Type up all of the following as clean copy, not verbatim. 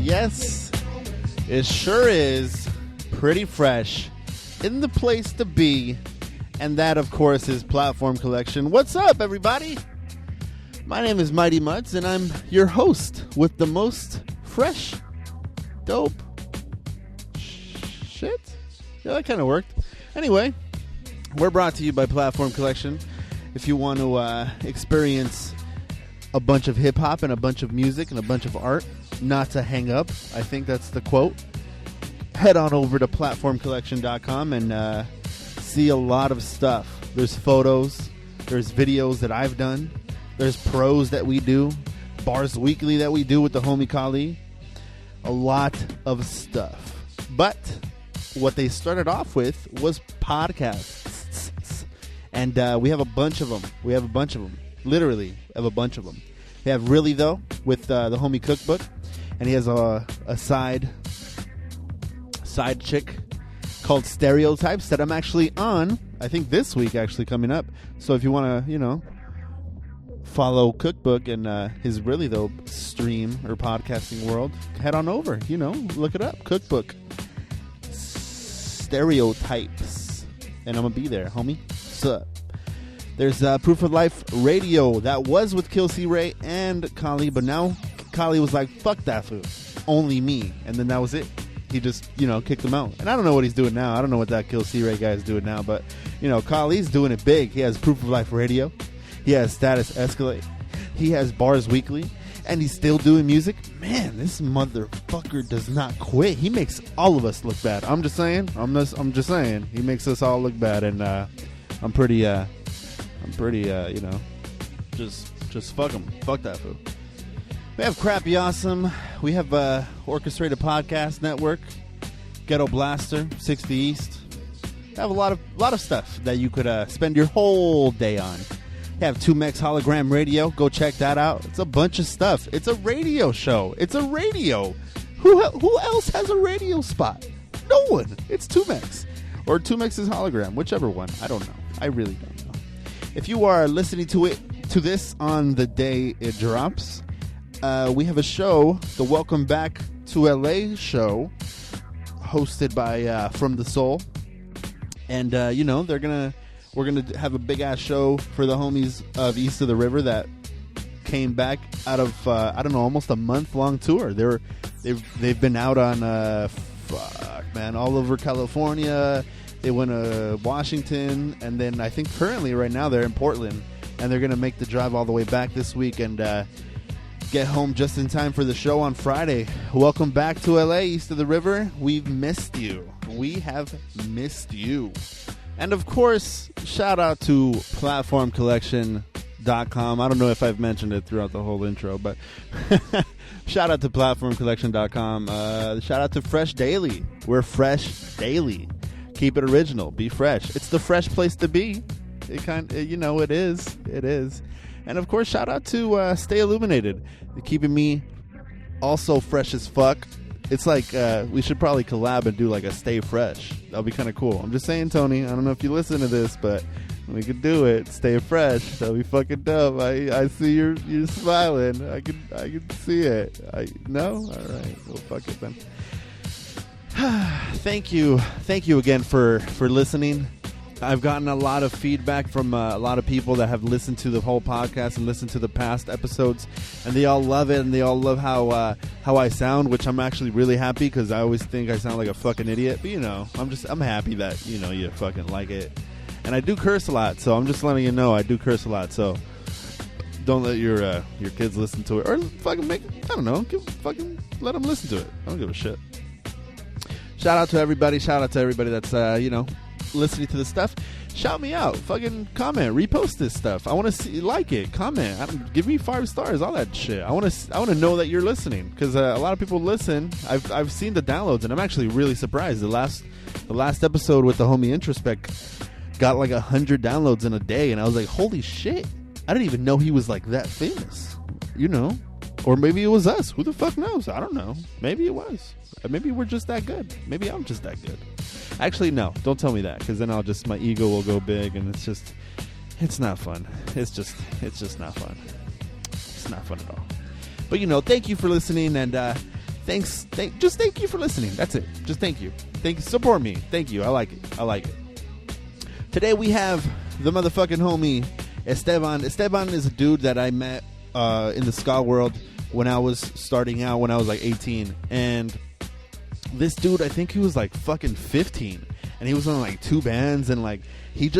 Yes, it sure is pretty fresh. In the place to be. And that, of course, is Platform Collection. What's up, everybody? My name is Mighty Mutts, and I'm your host with the most fresh, dope shit. Yeah, that kind of worked. Anyway, we're brought to you by Platform Collection. If you want to experience a bunch of hip-hop and a bunch of music and a bunch of art, not to hang up, I think that's the quote, head on over to platformcollection.com and see a lot of stuff. There's photos, there's videos that I've done, there's pros that we do, Bars Weekly that we do with the homie Kali, a lot of stuff. But what they started off with was podcasts. And we have a bunch of them. Literally have a bunch of them. We have Really Though with the homie Cookbook. And he has a side chick called Stereotypes that I'm actually on. I think this week actually coming up. So if you want to, follow Cookbook and his Really Though stream or podcasting world, head on over. Look it up. Cookbook. Stereotypes. And I'm going to be there, homie. Sup? There's Proof of Life Radio. That was with Kill C. Ray and Kali, but now Kali was like, fuck that food. Only me. And then that was it. He just, kicked him out. And I don't know what he's doing now. I don't know what that Kill C. Ray guy is doing now, but, Kali's doing it big. He has Proof of Life Radio. He has Status Escalate. He has Bars Weekly. And he's still doing music. Man, this motherfucker does not quit. He makes all of us look bad. I'm just saying. I'm just saying. He makes us all look bad. And I'm pretty, just fuck him. Fuck that fool. We have Crappy Awesome. We have Orchestrated Podcast Network, Ghetto Blaster, 60 East. We have a lot of stuff that you could spend your whole day on. We have 2Mex Hologram Radio. Go check that out. It's a bunch of stuff. It's a radio show. It's a radio. Who else has a radio spot? No one. It's 2Mex. Or 2Mex's Hologram. Whichever one. I don't know. I really don't know. If you are listening to this on the day it drops, we have a show, the Welcome Back to LA show, hosted by From the Soul. And, we're going to have a big-ass show for the homies of East of the River that came back out of, almost a month-long tour. They've been out on, all over California. They went to Washington, and then I think currently right now they're in Portland, and they're going to make the drive all the way back this week and get home just in time for the show on Friday. Welcome back to LA, East of the River. We've missed you. We have missed you. And of course, shout out to platformcollection.com. I don't know if I've mentioned it throughout the whole intro, but shout out to platformcollection.com. Shout out to Fresh Daily. We're Fresh Daily. Keep it original. Be fresh. It's the fresh place to be. It is. It is. And of course, shout out to Stay Illuminated. They're keeping me also fresh as fuck. It's like we should probably collab and do like a Stay Fresh. That'll be kind of cool. I'm just saying, Tony. I don't know if you listen to this, but we could do it. Stay fresh. That'll be fucking dope. I see you're smiling. I can see it. No? All right. Well, fuck it then. Thank you again for listening. I've gotten a lot of feedback from a lot of people that have listened to the whole podcast and listened to the past episodes, and they all love it, and they all love how I sound, which I'm actually really happy because I always think I sound like a fucking idiot. But I'm happy that you fucking like it, and I do curse a lot, so I'm just letting you know I do curse a lot. So don't let your kids listen to it, or fucking fucking let them listen to it. I don't give a shit. Shout out to everybody that's listening to this stuff. Shout me out. Fucking comment. Repost this stuff. I want to see, like it. Comment. Give me 5 stars. All that shit. I want to know that you're listening because a lot of people listen. I've seen the downloads and I'm actually really surprised. The last episode with the homie Introspect got like 100 downloads in a day, and I was like, holy shit! I didn't even know he was like that famous. Or maybe it was us. Who the fuck knows? I don't know. Maybe it was. Maybe we're just that good. Maybe I'm just that good. Actually, no. Don't tell me that, because then my ego will go big, and it's not fun. It's just not fun. It's not fun at all. But thank you for listening, and just thank you for listening. That's it. Just thank you. Support me. Thank you. I like it. Today we have the motherfucking homie Esteban. Esteban is a dude that I met in the ska world when I was starting out, when I was like 18. And this dude, I think he was like fucking 15. And he was on like 2 bands, and like he's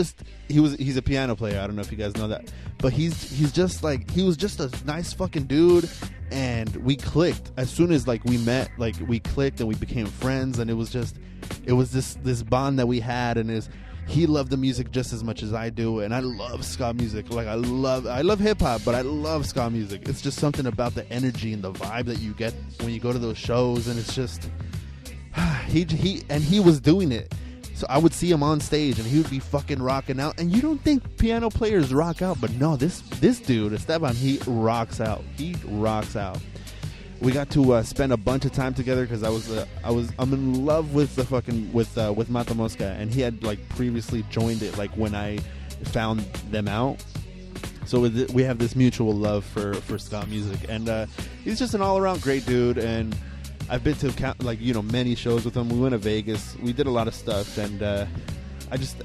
a piano player. I don't know if you guys know that, but he's just like, he was just a nice fucking dude, and we clicked as soon as like we met. Like we clicked and we became friends, and it was this bond that we had. And he loved the music just as much as I do, and I love ska music. Like I love hip hop, but I love ska music. It's just something about the energy and the vibe that you get when you go to those shows, and it's just he was doing it. So I would see him on stage, and he would be fucking rocking out. And you don't think piano players rock out, but no, this dude, Esteban, he rocks out. He rocks out. We got to spend a bunch of time together because I'm in love with the fucking with Mata Mosca, and he had like previously joined it like when I found them out. So we have this mutual love for ska music, and he's just an all around great dude. And I've been to many shows with him. We went to Vegas. We did a lot of stuff, and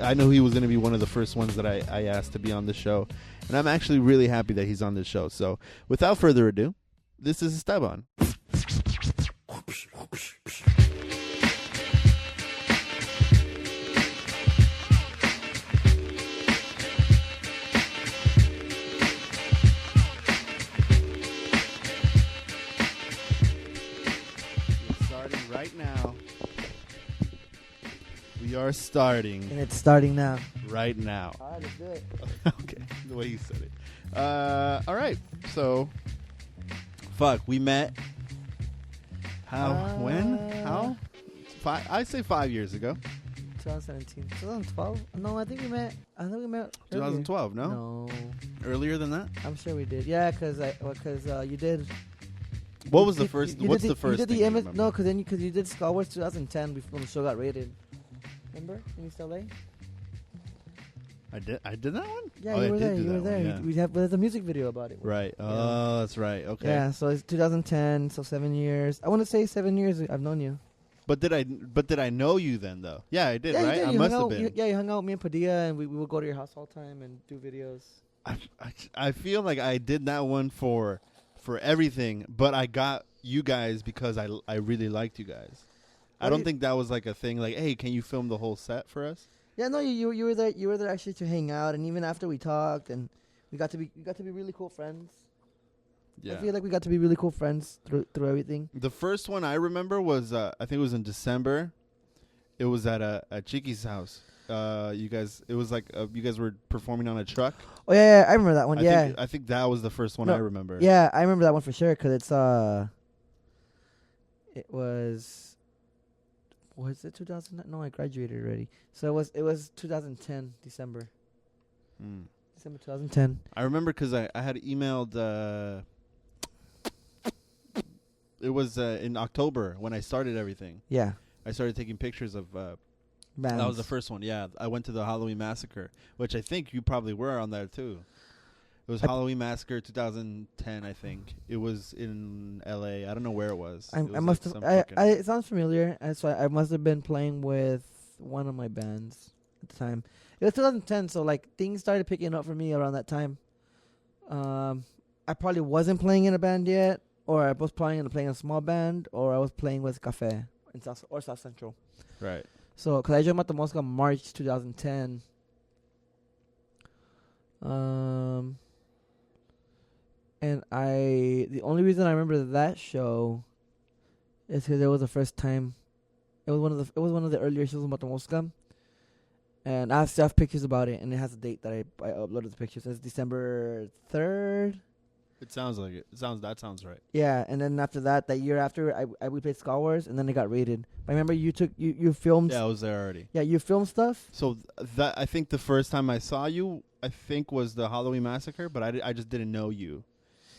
I know he was going to be one of the first ones that I asked to be on the show, and I'm actually really happy that he's on this show. So without further ado, this is Esteban. Right now, we are starting. And it's starting now. Right now. All right, let's do it. Okay, the way you said it. All right, so, we met. When? How? I say 5 years ago. 2017. 2012? No, I think we met. 2012, no? No. Earlier than that? I'm sure we did. Yeah, because you did. What was the first? What's the first? You did the image. No, because you did Star Wars 2010 before the show got rated. Remember in East LA? I did that one. Yeah, you were there. You were there. Yeah. There's a music video about it. Right. Yeah. Oh, that's right. Okay. Yeah. So it's 2010. So 7 years. I want to say 7 years. I've known you. But did I know you then though? Yeah, I did. Yeah, right. You did. I You must have out, been. You hung out with me and Padilla, and we would go to your house all the time and do videos. I feel like I did that one for everything, but I got you guys because I really liked you guys. I don't think that was like a thing like, hey, can you film the whole set for us? Yeah, no, you were there. You were there actually to hang out, and even after we talked, and we got to be really cool friends. Yeah, I feel like we got to be really cool friends through everything. The first one I remember was I think it was in December. It was at Chiqui's house. You guys, it was like you guys were performing on a truck. Oh yeah, I remember that one. I think that was the first one I remember. Yeah, I remember that one for sure because it's it was it 2009? No, I graduated already. So it was 2010 December. December 2010. I remember because I had emailed. It was in October when I started everything. Yeah, I started taking pictures of. Bands. That was the first one. Yeah, I went to the Halloween Massacre, which I think you probably were on there too. It was Halloween Massacre 2010, I think. It was in L.A. I don't know where it was. I must have. It sounds familiar. So I must have been playing with one of my bands at the time. It was 2010, so like things started picking up for me around that time. I probably wasn't playing in a band yet, or I was playing in a small band, or I was playing with Cafe in South Central. Right. So, because I joined Mata Mosca March 2010. And the only reason I remember that show is because it was the first time. It was one of the earlier shows in Mata Mosca. And I have pictures about it, and it has a date that I uploaded the pictures. It's December 3rd. It sounds like it. That sounds right. Yeah, and then after that year after, we played Star Wars, and then it got rated. But I remember you filmed. Yeah, I was there already. Yeah, you filmed stuff. So that I think the first time I saw you, I think was the Halloween Massacre, but I just didn't know you.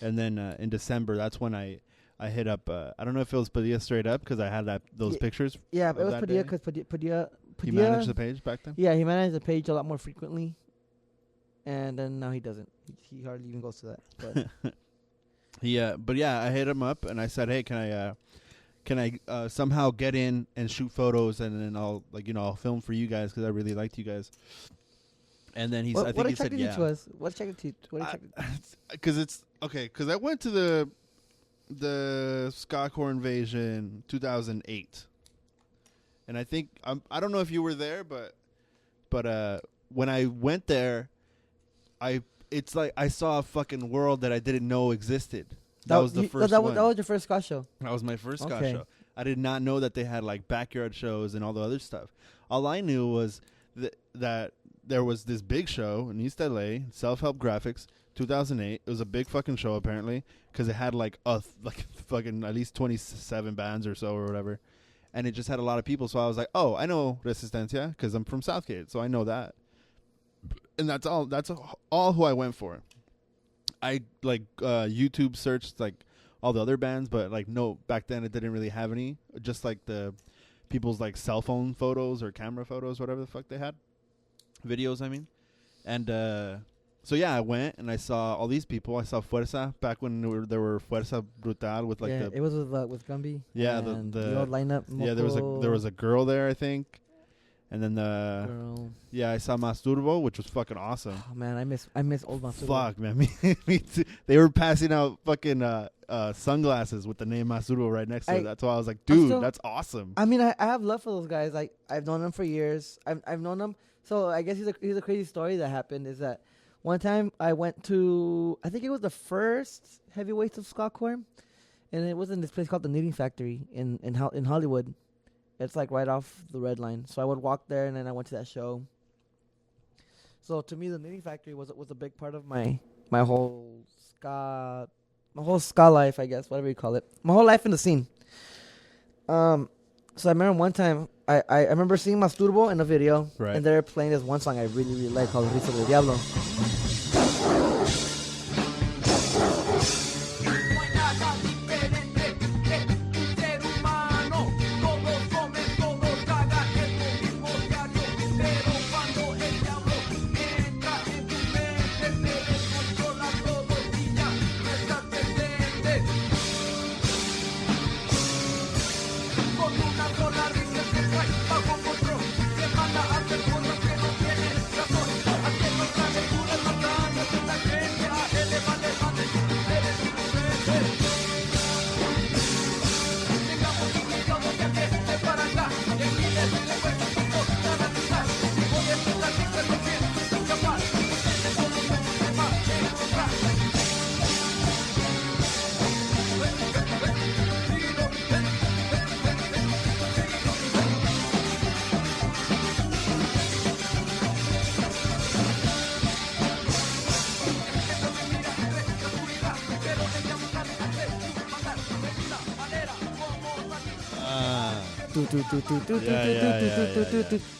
And then in December, that's when I hit up. I don't know if it was Padilla straight up because I had those pictures. Yeah, it was Padilla because Padilla. He managed the page back then. Yeah, he managed the page a lot more frequently. And then now he doesn't. He hardly even goes to that. But but yeah, I hit him up and I said, "Hey, can can I somehow get in and shoot photos, and then I'll I'll film for you guys because I really liked you guys. And then I think he said yeah. What attracted you? Because it's okay. Because I went to the Ska Invasion 2008, and I think I don't know if you were there, but when I went there, it's like I saw a fucking world that I didn't know existed. That was the first one. That was your first ska show? That was my first ska show. I did not know that they had like backyard shows and all the other stuff. All I knew was that there was this big show in East LA, Self-Help Graphics, 2008. It was a big fucking show apparently because it had like fucking at least 27 bands or so or whatever. And it just had a lot of people. So I was like, oh, I know Resistencia because I'm from Southgate. So I know that. And that's all. That's all who I went for. I YouTube searched like all the other bands, but like no, back then it didn't really have any. Just like the people's like cell phone photos or camera photos, whatever the fuck they had, videos. I mean, and so yeah, I went and I saw all these people. I saw Fuerza back when there were Fuerza Brutal with like it was with Gumby. Yeah, and the old lineup. Yeah, there was a girl there, I think. And then I saw Masturbo, which was fucking awesome. Oh man, I miss old Masturbo. Fuck man, me too. They were passing out fucking sunglasses with the name Masturbo right next to it. That's why I was like, dude, that's awesome. I mean, I have love for those guys. Like I've known them for years. I've known them. So I guess here's a crazy story that happened is that one time I went to, I think it was the first Heavyweights of Skacore, and it was in this place called the Knitting Factory in Hollywood. It's like right off the Red Line. So I would walk there, and then I went to that show. So to me, the Knitting Factory was a big part of my whole ska life, I guess, whatever you call it. My whole life in the scene. So I remember one time I remember seeing Masturbo in a video, right, and they're playing this one song I really really like called Risa del Diablo.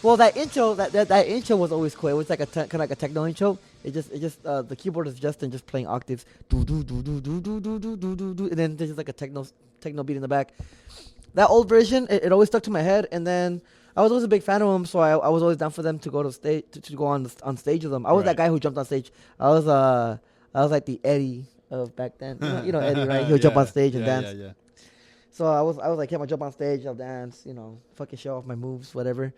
Well, that intro was always cool. It was like kind of like a techno intro. It just the keyboard is Justin just playing octaves, and then there's just like a techno beat in the back. That old version, it always stuck to my head. And then I was always a big fan of them, so I was always down for them to go to stage to go on stage with them. I was that guy who jumped on stage. I was like the Eddie of back then. You know Eddie, right? He'll jump on stage and dance. Yeah. So I was like, I'm gonna jump on stage, I'll dance, fucking show off my moves, whatever.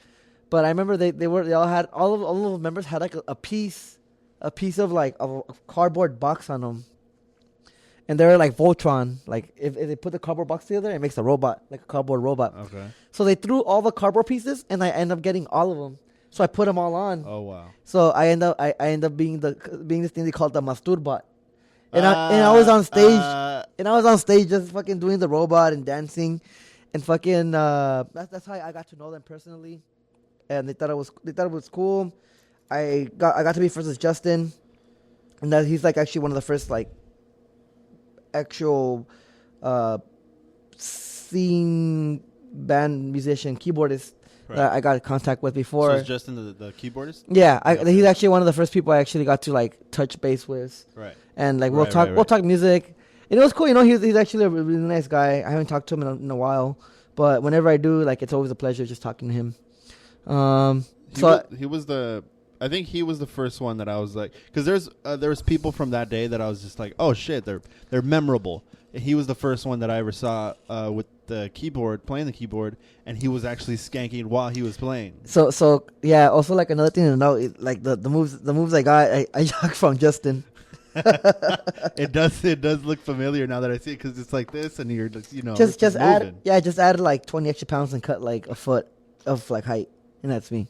But I remember they all had all of the members had like a piece of like a cardboard box on them, and they were like Voltron. Like if they put the cardboard box together, it makes a robot, like a cardboard robot. Okay. So they threw all the cardboard pieces, and I end up getting all of them. So I put them all on. Oh wow. So I end up being this thing they called the Masturbot. And I was on stage, just fucking doing the robot and dancing, and fucking. That's how I got to know them personally, and they thought it was cool. I got to be friends with Justin, and that he's like actually one of the first like actual scene band musician keyboardist that I got in contact with before. So it's Justin the keyboardist? Yeah, he's actually one of the first people I actually got to like touch base with. Right. And like we'll talk music. And it was cool, he's actually a really nice guy. I haven't talked to him in a while, but whenever I do, like it's always a pleasure just talking to him. I think he was the first one that I was like, because there was people from that day that I was just like, oh shit, they're memorable. He was the first one that I ever saw with the keyboard, playing the keyboard, and he was actually skanking while he was playing. So yeah. Also, like another thing to note, like the moves I got, I got from Justin. It does look familiar now that I see it because it's like this, and you're just just add like 20 extra pounds and cut like a foot of like height, and that's me.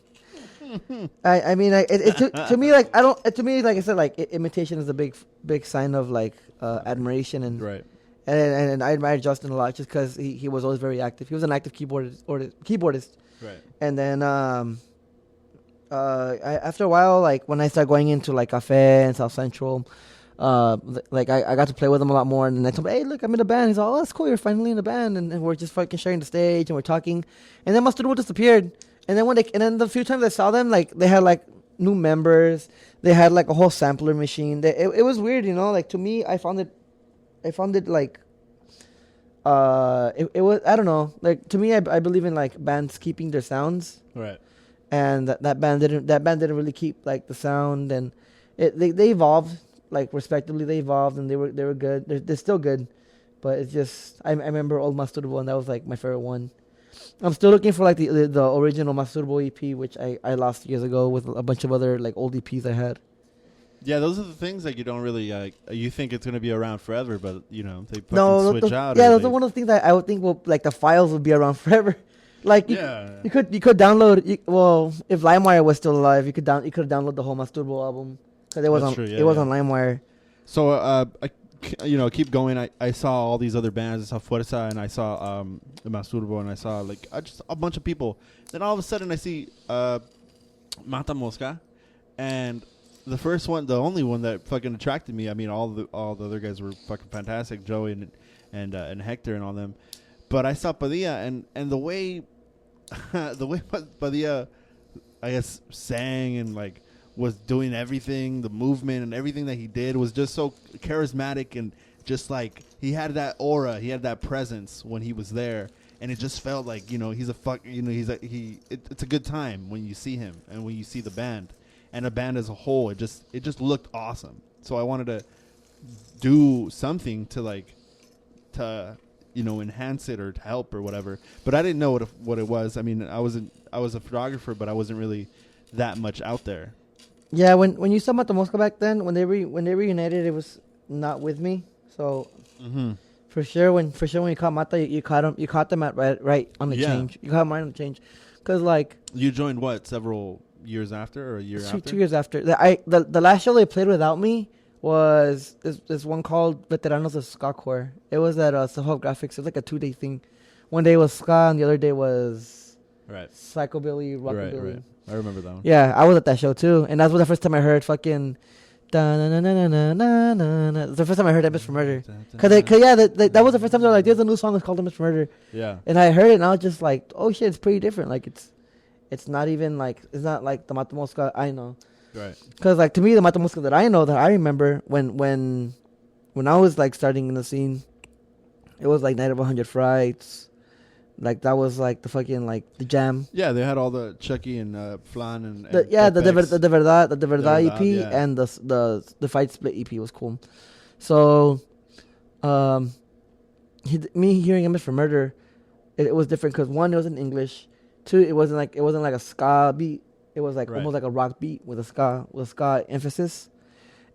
I mean, to me, like like I said, like imitation is a big sign of like admiration and right. And I admire Justin a lot just because he was always very active. He was an active keyboardist. Right. And then after a while, like when I started going into like Cafe and South Central, like I got to play with him a lot more. And I told him, hey, look, I'm in a band. He's like, oh, that's cool. You're finally in a band. And we're just fucking sharing the stage and we're talking. And then Mustard disappeared. And then the few times I saw them, like they had like new members. They had like a whole sampler machine. It was weird, Like to me, I found it like it was, I don't know, like to me I believe in like bands keeping their sounds, right? And that band didn't really keep like the sound, and they evolved, like respectively they evolved, and they were good. They're still good, but it's just I remember old Masturbo, and that was like my favorite one. I'm still looking for like the original Masturbo EP, which I lost years ago with a bunch of other like old EPs I had. Yeah, those are the things that you don't really you think it's going to be around forever, but they fucking switch out. Yeah, those are one of the things that I would think will like the files would be around forever. Like you could download. If LimeWire was still alive, you could download the whole Masturbo album because it was on LimeWire. So I keep going. I saw all these other bands. I saw Fuerza, and I saw Masturbo, and I saw like just a bunch of people. Then all of a sudden, I see Mata Mosca, and the first one, the only one that fucking attracted me. I mean, all the other guys were fucking fantastic, Joey and Hector and all them. But I saw Padilla, and the way Padilla, I guess, sang and like was doing everything, the movement and everything that he did was just so charismatic, and just like he had that aura, he had that presence when he was there, and it just felt like he's it's a good time when you see him and when you see the band. And a band as a whole, it just looked awesome. So I wanted to do something to enhance it or to help or whatever. But I didn't know what it was. I mean, I was a photographer, but I wasn't really that much out there. Yeah, when you saw Mata Mosca back then, when they reunited, it was not with me. So for sure when you caught Mata, you caught them at right on the change. You caught them right on the change, because like you joined several years after or a year after? 2 years after. The last show they played without me was this one called Veteranos of Ska Core. It was at Soho Graphics. It was like a 2-day thing. One day was ska and the other day was psychobilly, rockabilly. Right. I remember that one. Yeah, I was at that show too, and that was the first time I heard fucking the first time I heard MS for Murder. That was the first time they were like, there's a new song that's called MS for Murder. Yeah. And I heard it and I was just like, oh shit, it's pretty different. Like it's not even like, it's not like the Mata Mosca I know. Right. Because like to me, the Mata Mosca that I know, that I remember when I was like starting in the scene, it was like Night of 100 Frights. Like that was like the fucking like the jam. Yeah, they had all the Chucky and Flan and the De Verdad EP, yeah. And the Fight Split EP was cool. So, me hearing MS for Murder, it was different because one, it was in English. Two, it wasn't like a ska beat. It was like almost like a rock beat with a ska emphasis,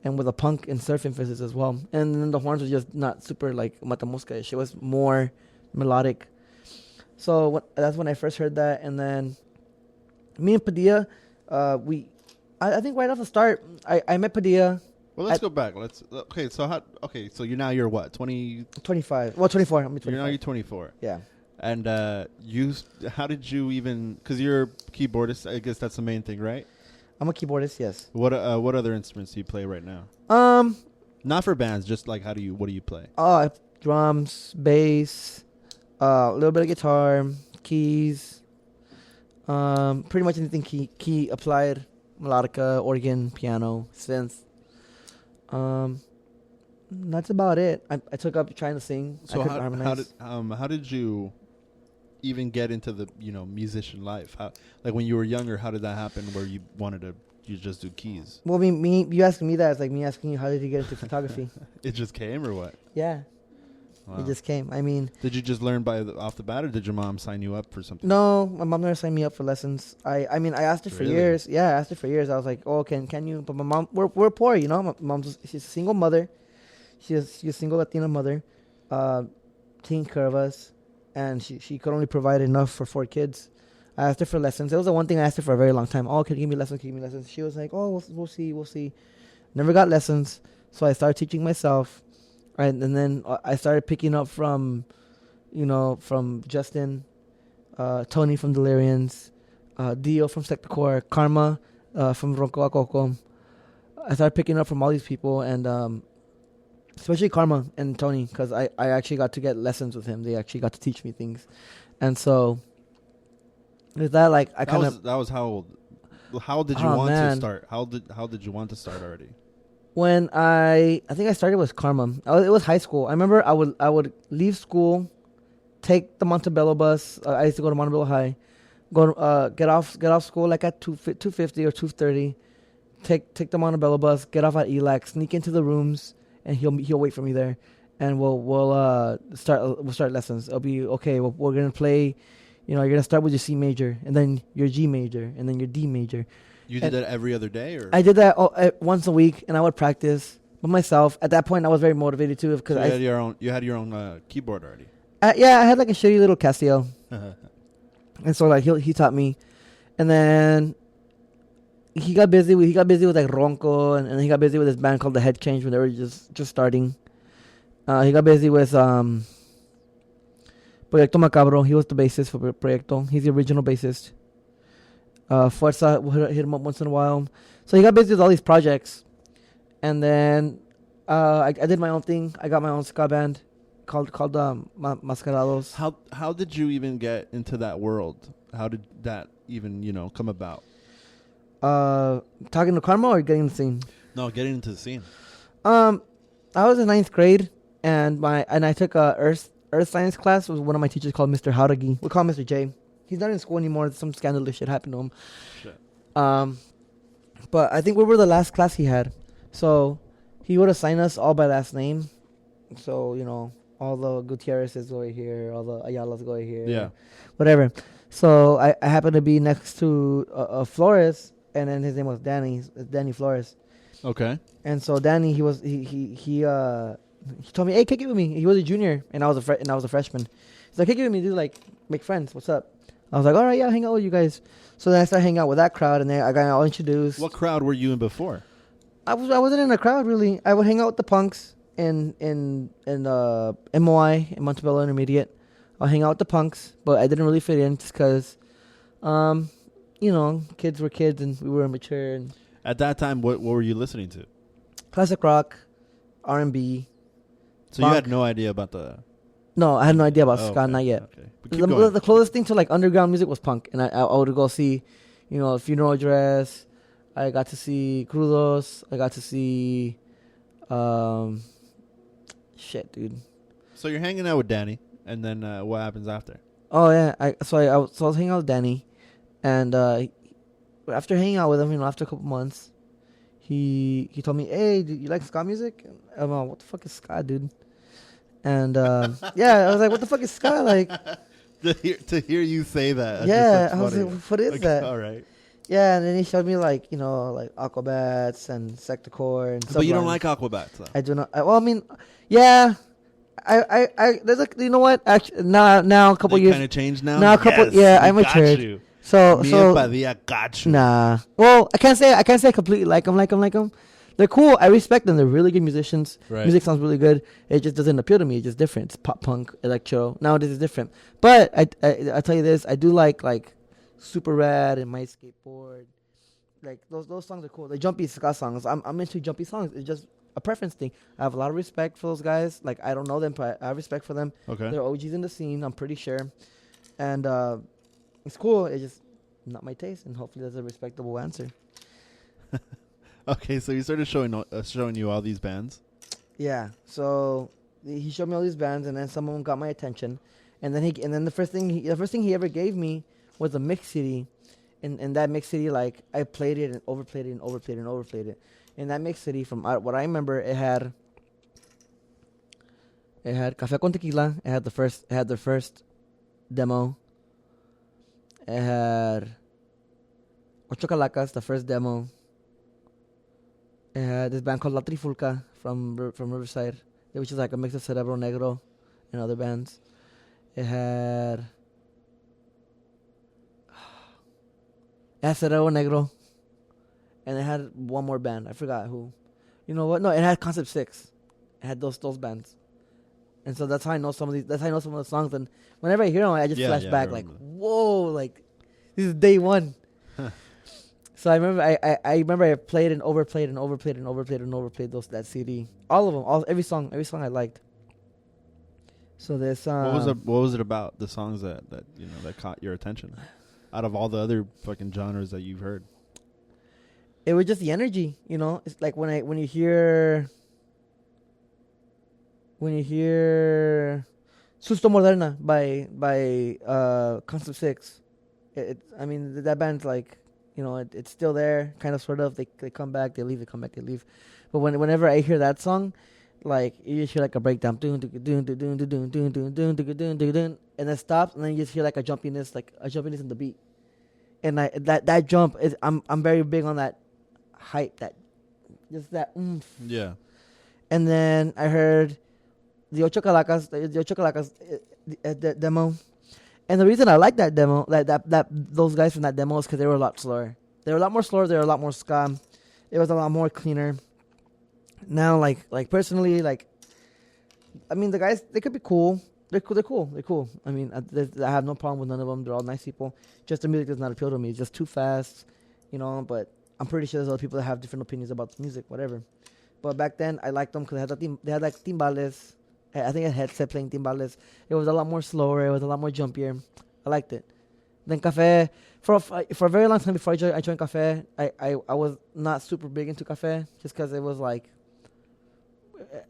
and with a punk and surf emphasis as well. And then the horns was just not super like Mata Mosca-ish. It was more melodic. So that's when I first heard that, and then me and Padilla, I think right off the start, I met Padilla. Well, let's go back. So you're what, 20? 25. Well, 24. I'm 25. You're 24. Yeah. And how did you even? Because you're a keyboardist. I guess that's the main thing, right? I'm a keyboardist. Yes. What other instruments do you play right now? Not for bands. Just like what do you play? Drums, bass. A little bit of guitar, keys, pretty much anything key applied, melodica, organ, piano, synth. That's about it. I took up trying to sing. So how did you even get into the musician life? Like when you were younger, how did that happen? Where you just do keys? Well, you asking me that, it's like me asking you, how did you get into photography? It just came or what? Yeah. Wow. It just came. I mean, did you just learn off the bat, or did your mom sign you up for something? no, my mom never signed me up for lessons. I mean, I asked her for years. Yeah, I asked her for years. I was like, oh, can you? But my mom, we're poor, you know. My mom's she's a single mother. She's a single Latina mother, taking care of us, and she could only provide enough for 4 kids. I asked her for lessons. It was the one thing I asked her for a very long time. Oh, can you give me lessons? Can you give me lessons? She was like, oh, we'll see. Never got lessons, so I started teaching myself. Right, and then I started picking up from Justin, Tony from Delirians, Dio from Sector Karma from Ronco Coco. I started picking up from all these people, and especially Karma and Tony, because I actually got to get lessons with him. They actually got to teach me things, and so with that, like I kind of that was how old? How did you want to start? How did you want to start already? When I think I started with Karma. It was high school. I remember I would leave school, take the Montebello bus. I used to go to Montebello High. Get off school like at 2:50 or 2:30. Take the Montebello bus. Get off at ELAC. Sneak into the rooms, and he'll wait for me there, and we'll start lessons. It'll be okay. We're gonna play. You're gonna start with your C major, and then your G major, and then your D major. You did that every other day, or I did that once a week, and I would practice by myself. At that point, I was very motivated too, because you had your own keyboard already. Yeah, I had like a shitty little Casio, and so like he taught me, and then he got busy with like Ronco, and he got busy with his band called the Head Change when they were just starting. He got busy with Proyecto Macabro. He was the bassist for Proyecto. He's the original bassist. Fuerza would hit him up once in a while. So he got busy with all these projects. And then I did my own thing. I got my own ska band called Mascarados. How did you even get into that world? How did that even, come about? Talking to Karma or getting the scene? No, getting into the scene. I was in 9th grade, and I took a earth science class with one of my teachers called Mr. Hauragi. We call him Mr. J. He's not in school anymore. Some scandalous shit happened to him. Shit. But I think we were the last class he had. So he would assign us all by last name. So, all the Gutierrez's go here, all the Ayala's go here. Yeah. Whatever. So I happened to be next to Flores, and then his name was Danny Flores. Okay. And so Danny, he told me, hey, kick it with me. He was a junior, and I was a freshman. He's like, kick it with me, dude. Like, make friends. What's up? I was like, all right, yeah, hang out with you guys. So then I started hanging out with that crowd, and then I got all introduced. What crowd were you in before? I wasn't in a crowd really. I would hang out with the punks in MOI in Montebello Intermediate. I'll hang out with the punks, but I didn't really fit in just because, kids were kids and we were immature. And at that time, what were you listening to? Classic rock, R&B. So you had no idea about the... No, I had no idea about ska, not yet. Okay. The closest thing to like underground music was punk, and I would go see, Funeral Dress. I got to see Crudos. I got to see, shit, dude. So you're hanging out with Danny, and then what happens after? Oh yeah, I was hanging out with Danny, and after hanging out with him, after a couple months, he told me, "Hey, do you like ska music?" And I'm like, "What the fuck is ska, dude?" And yeah, I was like, "What the fuck is ska?" Like to hear you say that. Yeah, I was like, "What is that?" All right. Yeah, and then he showed me like Aquabats and Sector and stuff. But you don't like Aquabats, though. I do not. Well, I mean, yeah. I there's a, you know what? Actually, now a couple years kind of changed now. Now a couple, yes, I matured. you. So I got you. Nah. Well, I can't say I completely like them. They're cool. I respect them. They're really good musicians. Right. Music sounds really good. It just doesn't appeal to me. It's just different. It's pop punk, electro. Nowadays it's different. But I tell you this, I do like Super Rad and My Skateboard. Like those songs are cool. The jumpy ska songs. I'm into jumpy songs. It's just a preference thing. I have a lot of respect for those guys. Like, I don't know them, but I have respect for them. Okay. They're OGs in the scene, I'm pretty sure. And it's cool. It's just not my taste, and hopefully that's a respectable answer. Okay, so he started showing you all these bands? Yeah. So he showed me all these bands, and then some of them got my attention. And then the first thing he ever gave me was a mix CD. In that mix CD, like, I played it and overplayed it and overplayed it and overplayed it. In that mix city, from what I remember, it had It had Café con Tequila. It had their first demo. It had Ocho Calacas, the first demo. It had this band called La Trifulca from Riverside, which is like a mix of Cerebro Negro and other bands. It had Cerebro Negro, and it had one more band. I forgot who. You know what? No, it had Concept 6. It had those bands. And so that's how I know some of these. That's how I know some of the songs. And whenever I hear them, I just flash back like, whoa, like this is day one. So I remember, I remember I played and overplayed that CD. All of them, every song I liked. So this. What was it about the songs that caught your attention? Out of all the other fucking genres that you've heard, it was just the energy. You know, it's like when you hear Susto Moderna by Concept 6. I mean that band's like, you know, it's still there, kind of, sort of. They come back, they leave, they come back, they leave. But whenever I hear that song, like you just hear like a breakdown, and it stops, and then you just hear like a jumpiness in the beat. And that jump is, I'm very big on that hype, that just that oomph. Yeah. And then I heard the Ocho Calacas the demo. And the reason I like that demo, that those guys from that demo, is because they were a lot slower. They were a lot more slower. They were a lot more ska. It was a lot more cleaner. Now, like personally, like, I mean, the guys, they could be cool. They're cool. I mean, I have no problem with none of them. They're all nice people. Just the music does not appeal to me. It's just too fast, you know. But I'm pretty sure there's other people that have different opinions about the music, whatever. But back then, I liked them because they had like timbales. I think I had headset playing timbales. It was a lot more slower. It was a lot more jumpier. I liked it. Then Café, for a very long time before I joined Café, I was not super big into Café, just because it was like,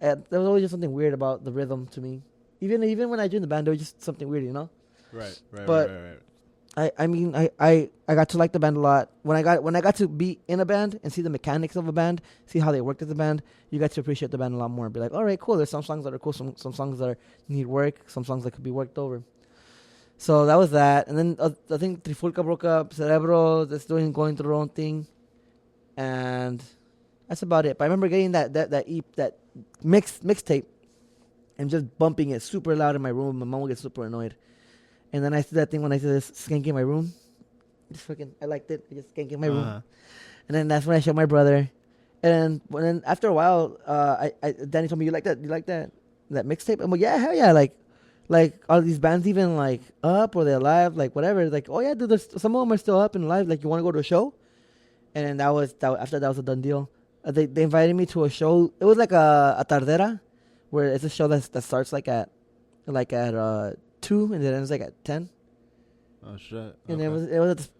there was always just something weird about the rhythm to me. Even when I joined the band, there was just something weird, you know. Right. I mean, I got to like the band a lot. When I got to be in a band and see the mechanics of a band, see how they worked as a band, you got to appreciate the band a lot more. Be like, all right, cool. There's some songs that are cool, some songs that need work, some songs that could be worked over. So that was that. And then I think Trifulca broke up, Cerebro that's going through their own thing, and that's about it. But I remember getting that mixtape and just bumping it super loud in my room. My mom would get super annoyed. And then I see that thing when I see this skank in my room. I liked it. I just skank in my room. And then that's when I showed my brother. And then after a while, Danny told me, you like that mixtape? I'm like, yeah, hell yeah. Like all these bands even like up or they're alive, like whatever. Like, oh yeah, dude, some of them are still up and alive. Like, you want to go to a show? And then after that was a done deal. They invited me to a show. It was like a tardera, where it's a show that starts like at 2 and it ends like at 10. Oh shit! And it was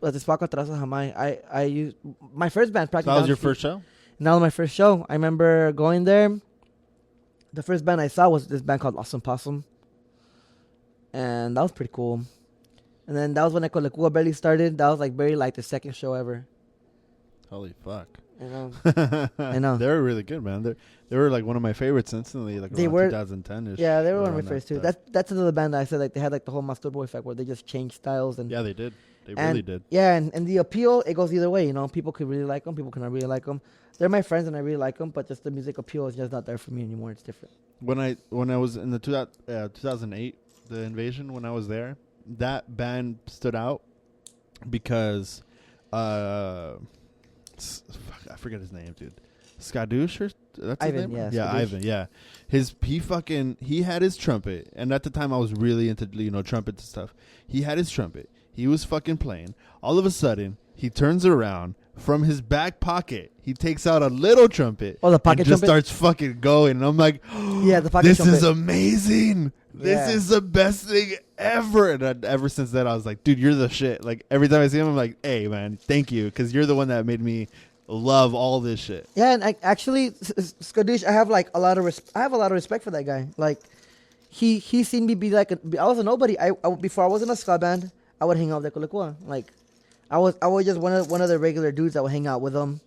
at the Spaco Atrás de Jamai. I used my first band practice. So that was your first show? And that was my first show. I remember going there. The first band I saw was this band called Awesome Possum, and that was pretty cool. And then that was when Ecolacua barely started. That was like barely like the second show ever. Holy fuck! I know. They were really good, man. They were like one of my favorites instantly, like they around were 2010ish. Yeah, they were one of my first too. That's another band that I said, like, they had like the whole Masturbo effect where they just changed styles and yeah, they did. They really did. Yeah, and the appeal, it goes either way. You know, people could really like them, people cannot really like them. They're my friends and I really like them, but just the music appeal is just not there for me anymore. It's different. When I was in the 2008, the Invasion, when I was there, that band stood out because I forget his name, dude. Skadoosh or that's Ivan, his name? yeah. Yeah, Ivan, yeah. He had his trumpet, and at the time I was really into trumpet and stuff. He had his trumpet. He was fucking playing. All of a sudden, he turns around from his back pocket. He takes out a little trumpet. Oh, the pocket and just trumpet? starts fucking going, and I'm like, yeah, the pocket this trumpet. is amazing. Yeah. This is the best thing ever. And ever since then, I was like, dude, you're the shit. Like, every time I see him, I'm like, hey, man, thank you, because you're the one that made me love all this shit. Yeah, and actually, Skadoosh, I have a lot of respect for that guy. Like, he seen me be like I was a nobody. Before I was in a ska band, I would hang out with Ecolacua. Like, I was just one of the regular dudes that would hang out with them.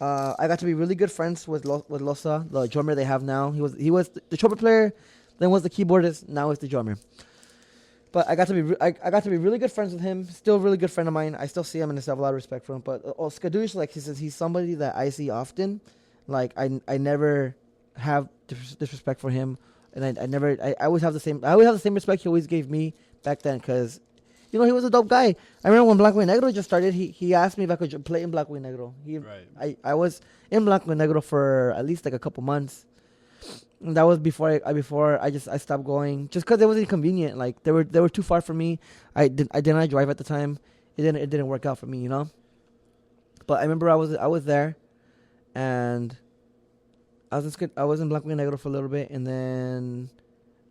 I got to be really good friends with Losa, the drummer they have now. He was the trumpet player, then was the keyboardist, now it's the drummer. But I got to be I got to be really good friends with him. Still a really good friend of mine. I still see him and I still have a lot of respect for him. But Skadoosh, like he says, he's somebody that I see often. Like I never have disrespect for him, and I always have the same respect he always gave me back then, because he was a dope guy. I remember when Blanco y Negro just started, he asked me if I could play in Blanco y Negro. Right. I was in Blanco y Negro for at least like a couple months. And that was before I stopped going, just because it was inconvenient. Like they were too far for me. I did not drive at the time. It didn't work out for me, But I remember I was there, and I was in Blanco y Negro for a little bit, and then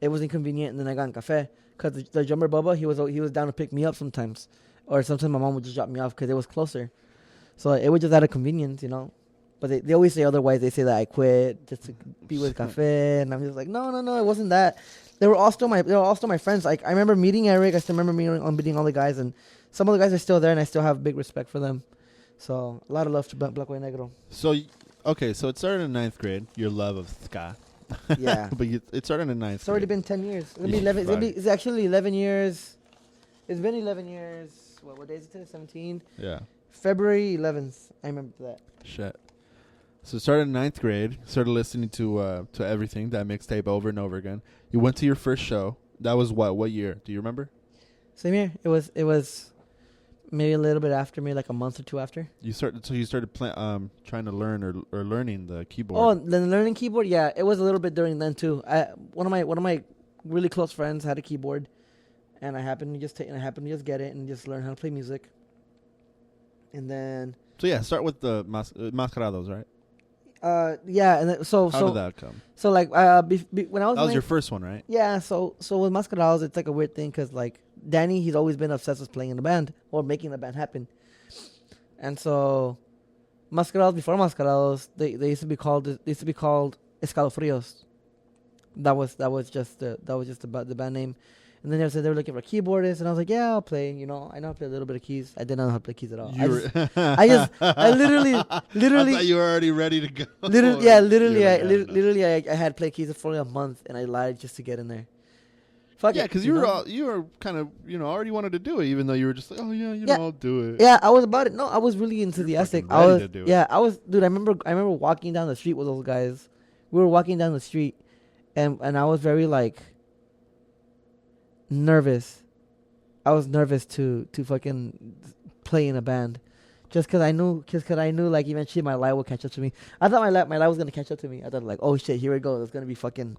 it was inconvenient, and then I got in Café, because the drummer Bubba, he was down to pick me up sometimes, or sometimes my mom would just drop me off because it was closer. So it was just out of convenience, But they always say otherwise. They say that I quit just to be with Café, and I'm just like, no, it wasn't that. They were all still my friends. Like I remember meeting Eric. I still remember meeting all the guys, and some of the guys are still there, and I still have big respect for them. So a lot of love to Blanco y Negro. So so it started in 9th grade. Your love of ska. Yeah, but it started in 9th grade. It's already been 10 years. It'll be 11. It's actually 11 years. It's been 11 years. What day is it today? 17. Yeah. February 11th. I remember that. Shit. So it started in 9th grade. Started listening to everything, that mixtape, over and over again. You went to your first show. That was what year? Do you remember? Same year. It was maybe a little bit after, maybe like a month or two after. You started trying to learn or learning the keyboard. Oh, the learning keyboard. Yeah, it was a little bit during then too. One of my really close friends had a keyboard, and I happened to just get it and just learn how to play music. And then. So yeah, start with the Mascarados, right? Yeah, and how did that come? So like when I was that was your first one, right? Yeah. So with Mascarados, it's like a weird thing because like Danny, he's always been obsessed with playing in a band or making the band happen. And so Mascarados, before Mascarados, they used to be called Escalofrios. That was just the band name. And then they were looking for keyboardists, and I was like, yeah, I'll play. I know how to play a little bit of keys. I didn't know how to play keys at all. I literally. I thought you were already ready to go. Literally, I had played keys for a month, and I lied just to get in there. Fuck yeah, because you were kind of already wanted to do it, even though you were just like, oh yeah, I'll do it. Yeah, I was about it. No, I was really enthusiastic. I was. Yeah, I was, dude. I remember walking down the street with those guys. We were walking down the street, and I was very like. Nervous. I was nervous to fucking play in a band, just because I knew like eventually my life would catch up to me. I thought my life was gonna catch up to me. I thought like, oh shit, here it goes. It's gonna be fucking.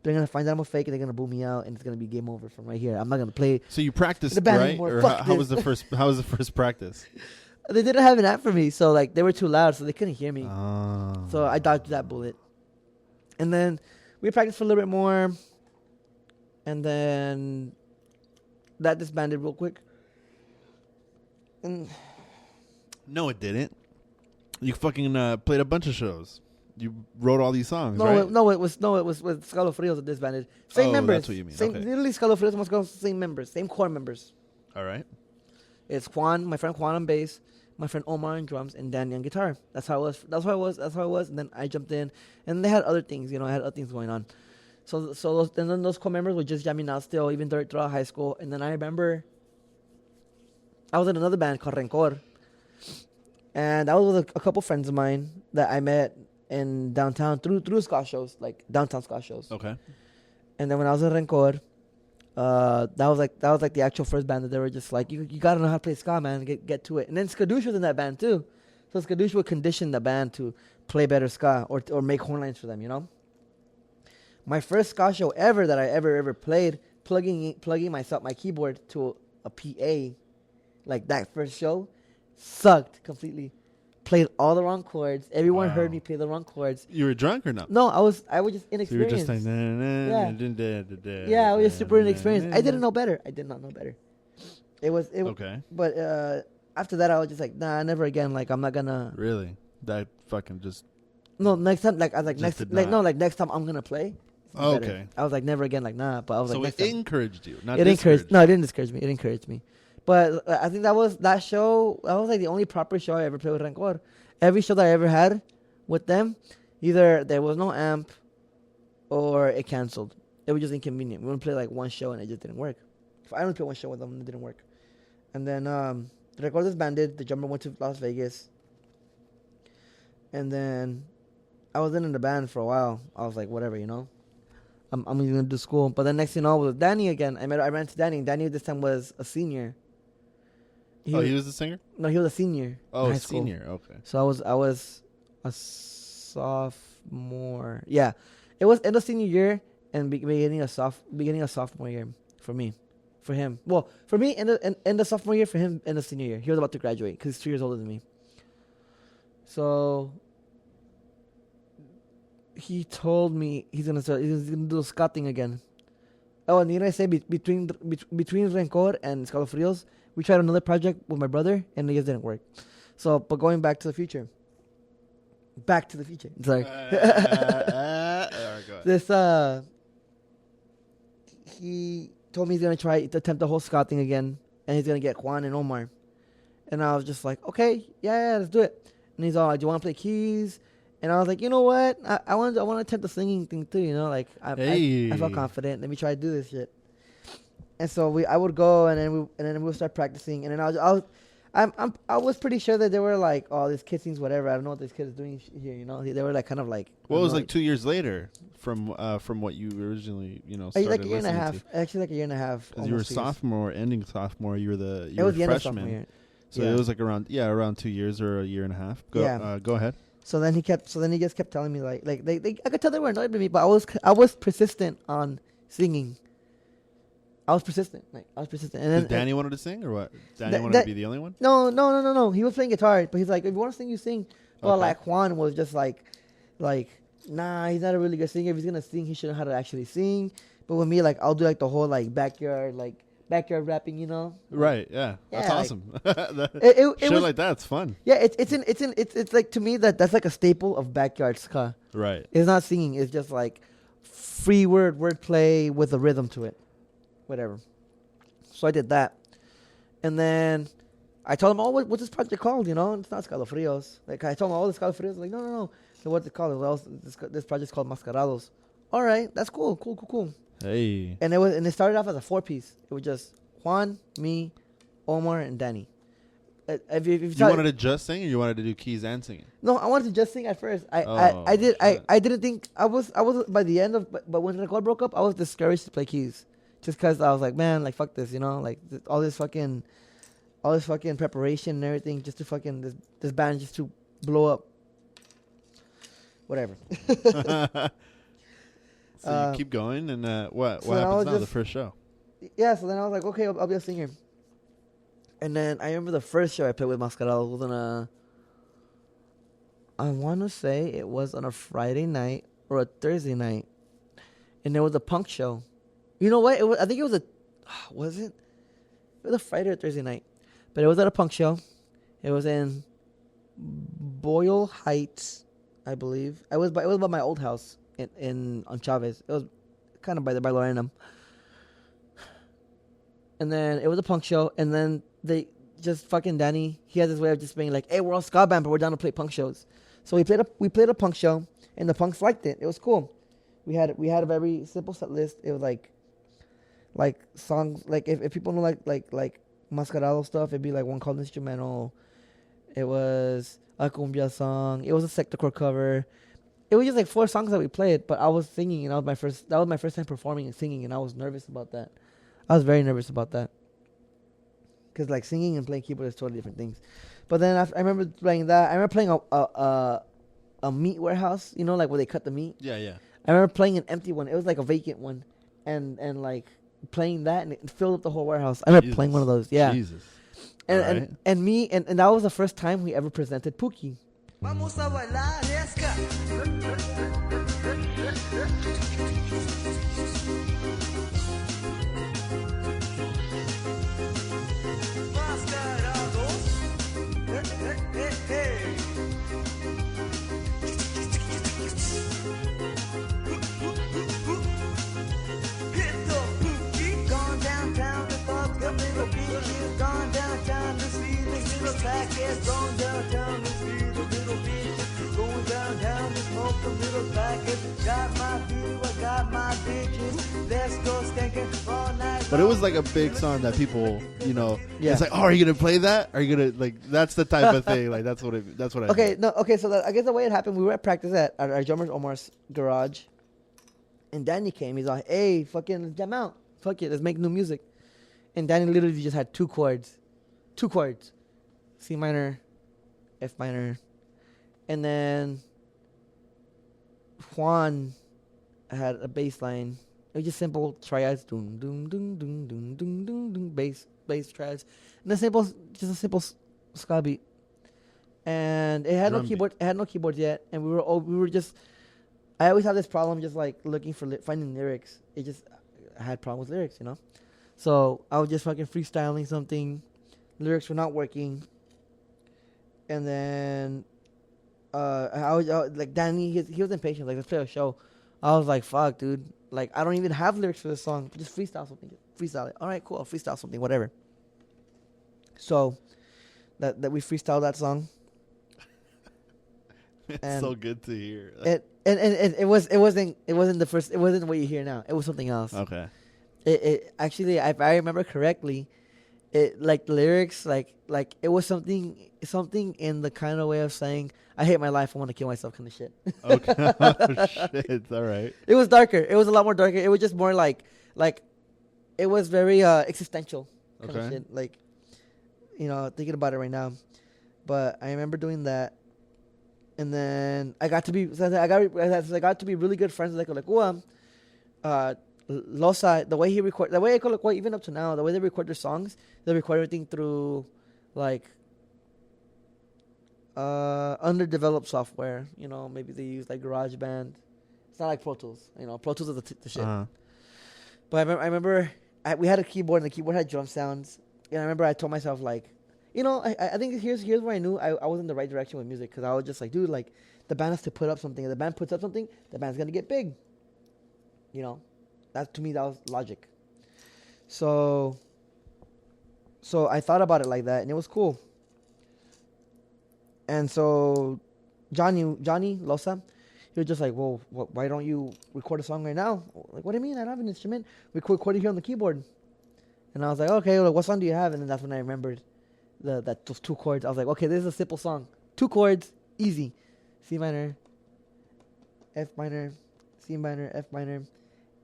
They're gonna find out I'm a fake, and they're gonna boo me out, and it's gonna be game over from right here. I'm not gonna play. So you practiced, the band right? Anymore. Or how was the first practice? They didn't have an app for me, so like they were too loud, so they couldn't hear me. So I dodged that bullet, and then we practiced for a little bit more. And then that disbanded real quick. And no, it didn't. You fucking played a bunch of shows. You wrote all these songs, right? It was with Scalofrios that disbanded. Same members. That's what you mean. Literally Scalofrios and Mascarados, same members, same core members. All right. It's Juan, my friend Juan on bass, my friend Omar on drums, and Danny on guitar. That's how it was. And then I jumped in, and they had other things. I had other things going on. So those core members were just jamming out still, even throughout high school. And then I remember I was in another band called Rencor. And I was with a couple friends of mine that I met in downtown through ska shows, like downtown ska shows. Okay. And then when I was in Rencor, that was like the actual first band that they were just like, you gotta know how to play ska, man, get to it. And then Skadoosh was in that band too. So Skadoosh would condition the band to play better ska or make horn lines for them, My first ska show ever that I ever played, plugging my keyboard to a PA, like that first show, sucked completely. Played all the wrong chords. Everyone heard me play the wrong chords. You were drunk or not? No, I was just inexperienced. So you were just like, yeah, I was just super inexperienced. I didn't know better. I did not know better. It was okay. But after that, I was just like, nah, never again. Like I'm not gonna. Really? That fucking just. No, next time, like I was like next time I'm gonna play. Oh, okay. I was like never again, like nah. But I was so like, it encouraged you. It encouraged. No, it didn't discourage me. It encouraged me. But I think that show. That was like the only proper show I ever played with Rencor. Every show that I ever had with them, either there was no amp, or it canceled. It was just inconvenient. We only played like one show and it just didn't work. If I only played one show with them, it didn't work. And then the record disbanded. The drummer went to Las Vegas. And then I was in the band for a while. I was like, whatever, you know. I'm gonna do school. But then next thing you know, with Danny again. I ran into Danny. And Danny this time was a senior. He was the singer? No, he was a senior. Oh, a senior. Okay. So I was a sophomore. Yeah, it was end of senior year and beginning of sophomore year for me, for him. Well, for me, end of sophomore year. For him, end of senior year. He was about to graduate because he's 2 years older than me. So he told me he's gonna do the ska thing again. Oh, and you know, I say between Rencor and Escalofrios, we tried another project with my brother, and it just didn't work. So, but going back to the future. Sorry. This he told me he's gonna try to attempt the whole ska thing again, and he's gonna get Juan and Omar. And I was just like, okay, yeah, let's do it. And he's all like, do you want to play keys? And I was like, you know what? I want to attempt the singing thing too. You know, like I felt confident. Let me try to do this shit. And so I would go, and then we would start practicing. And then I was pretty sure that they were like, oh, this kid sings whatever. I don't know what this kid is doing here. You know, they were like kind of like. Well, it was like 2 years later from what you originally started like a year and a half. To. Actually, like a year and a half. Because you were sophomore, ending sophomore. You were the freshman. So it was like around 2 years or a year and a half. Go ahead. So then he just kept telling me like they I could tell they were annoyed with me, but I was persistent on singing. I was persistent. And then Danny wanted to sing or what? Danny wanted to be the only one? No. He was playing guitar, but he's like, if you want to sing, you sing. But okay. like Juan was just like, nah, he's not a really good singer. If he's gonna sing, he should know how to actually sing. But with me, like, I'll do like the whole like backyard rapping, you know? Right. Yeah. That's awesome. It shit was, like that's fun. Yeah. It's like, to me, that's like a staple of backyard ska. Right. It's not singing. It's just like free wordplay with a rhythm to it. Whatever. So I did that. And then I told him, oh, what's this project called? You know, it's not Escalofrios. Like, I told him, oh, the Escalofrios. Like, no. So what's it called? This project's called Mascarados. All right, that's cool. Hey. And it started off as a 4-piece. It was just Juan, me, Omar, and Danny. If you wanted to just sing, or you wanted to do keys and singing? No, I wanted to just sing at first. I didn't think I was by the end of, but when the record broke up, I was discouraged to play keys. Just because I was like, man, like, fuck this, you know? Like, all this fucking preparation and everything just to fucking, this band just to blow up. Whatever. So you keep going, and what happens now, the first show? Yeah, so then I was like, okay, I'll be a singer. And then I remember the first show I played with Mascarados was I want to say it was on a Friday night or a Thursday night. And there was a punk show. You know what? I think it was was it? It was a Friday or Thursday night. But it was at a punk show. It was in Boyle Heights, I believe. It was by my old house on Chavez. It was kind of by Lorenum. And then it was a punk show. And then they just fucking Danny, he has this way of just being like, hey, we're all ska band, but we're down to play punk shows. So we played a punk show, and the punks liked it. It was cool. We had a very simple set list. It was like songs, like if people know like Mascarado stuff, it'd be like one called Instrumental. It was a cumbia song. It was a sectorcore cover. It was just like 4 songs that we played, but I was singing, and that was my first time performing and singing, and I was nervous about that. I was very nervous about that. Because like singing and playing keyboard is totally different things. But then I remember playing that. I remember playing a meat warehouse, you know, like where they cut the meat. Yeah. I remember playing an empty one. It was like a vacant one, and like playing that, and it filled up the whole warehouse. I remember playing one of those. Yeah. Jesus. And that was the first time we ever presented Pookie. Vamos a bailar, packets going downtown to see the little bitch. Going downtown to smoke the little packets. Got my view, I got my bitches. But it was like a big song that people, you know, Yeah. it's like, oh, are you gonna play that? Are you gonna like? That's the type of thing. Like that's what I. Okay, meant. no, okay. So I guess the way it happened, we were at practice at our drummer Omar's garage, and Danny came. He's like, "Hey, fucking let's jam out. Fuck it, let's make new music." And Danny literally just had two chords, C minor, F minor, and then Juan had a bass line. It was just simple triads, doom doom doom doom doom doom doom doom, bass triads, and a simple ska beat. And it had no keyboard. It had no keyboard yet, and we were just. I always have this problem, just like looking for finding lyrics. I had problems with lyrics, you know. So I was just fucking freestyling something. Lyrics were not working, and then I was like Danny. He was impatient. Like, let's play a show. I was like, fuck, dude. Like, I don't even have lyrics for this song. Just freestyle something. Freestyle it. All right, cool. I'll freestyle something. Whatever. So that we freestyled that song. It's so good to hear. It wasn't the first. It wasn't what you hear now. It was something else. Okay. It actually, if I remember correctly, it like the lyrics like it was something in the kind of way of saying, I hate my life, I want to kill myself kind of shit. Okay. Oh, shit. All right. It was darker. It was a lot more darker. It was just more like it was very existential kind of shit. Like, you know, thinking about it right now. But I remember doing that. And then I got to be really good friends with Losa. The way I call it, even up to now, the way they record their songs, they record everything through like underdeveloped software. You know, maybe they use like GarageBand. It's not like Pro Tools. You know, Pro Tools is the shit. Uh-huh. But I remember we had a keyboard, and the keyboard had drum sounds. And I remember I told myself like, you know, I think here's where I knew I was in the right direction with music, because I was just like, dude, like, the band has to put up something. If the band puts up something, the band's going to get big. You know, to me, that was logic. So I thought about it like that, and it was cool. And so Johnny Losa, he was just like, well, why don't you record a song right now? Like, what do you mean? I don't have an instrument. We could record it here on the keyboard. And I was like, okay, well, what song do you have? And then that's when I remembered those two chords. I was like, okay, this is a simple song. 2 chords, easy. C minor, F minor, C minor, F minor.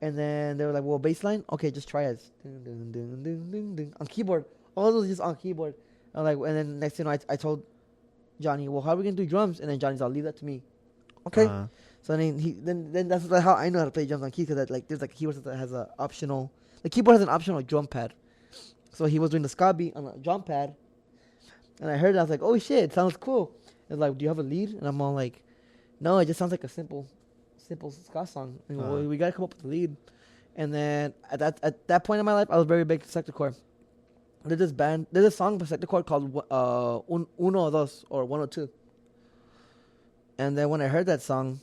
And then they were like, well, bass line? Okay, just try it. On keyboard. All those just on keyboard. I'm like, and then next thing I told Johnny, well, how are we going to do drums? And then Johnny's like, leave that to me. Okay. Uh-huh. So then that's how I know how to play drums on keys, because like, there's like a keyboard that has an optional, the keyboard has an optional drum pad. So he was doing the ska beat on a drum pad. And I heard it, I was like, oh shit, it sounds cool. It's like, do you have a lead? And I'm all like, no, it just sounds like a simple ska song. And well, we gotta come up with a lead. And then at that point in my life, I was very big to Sectorcore. There's a song by Sectorcore called Uno Dos, or 102. And then when I heard that song,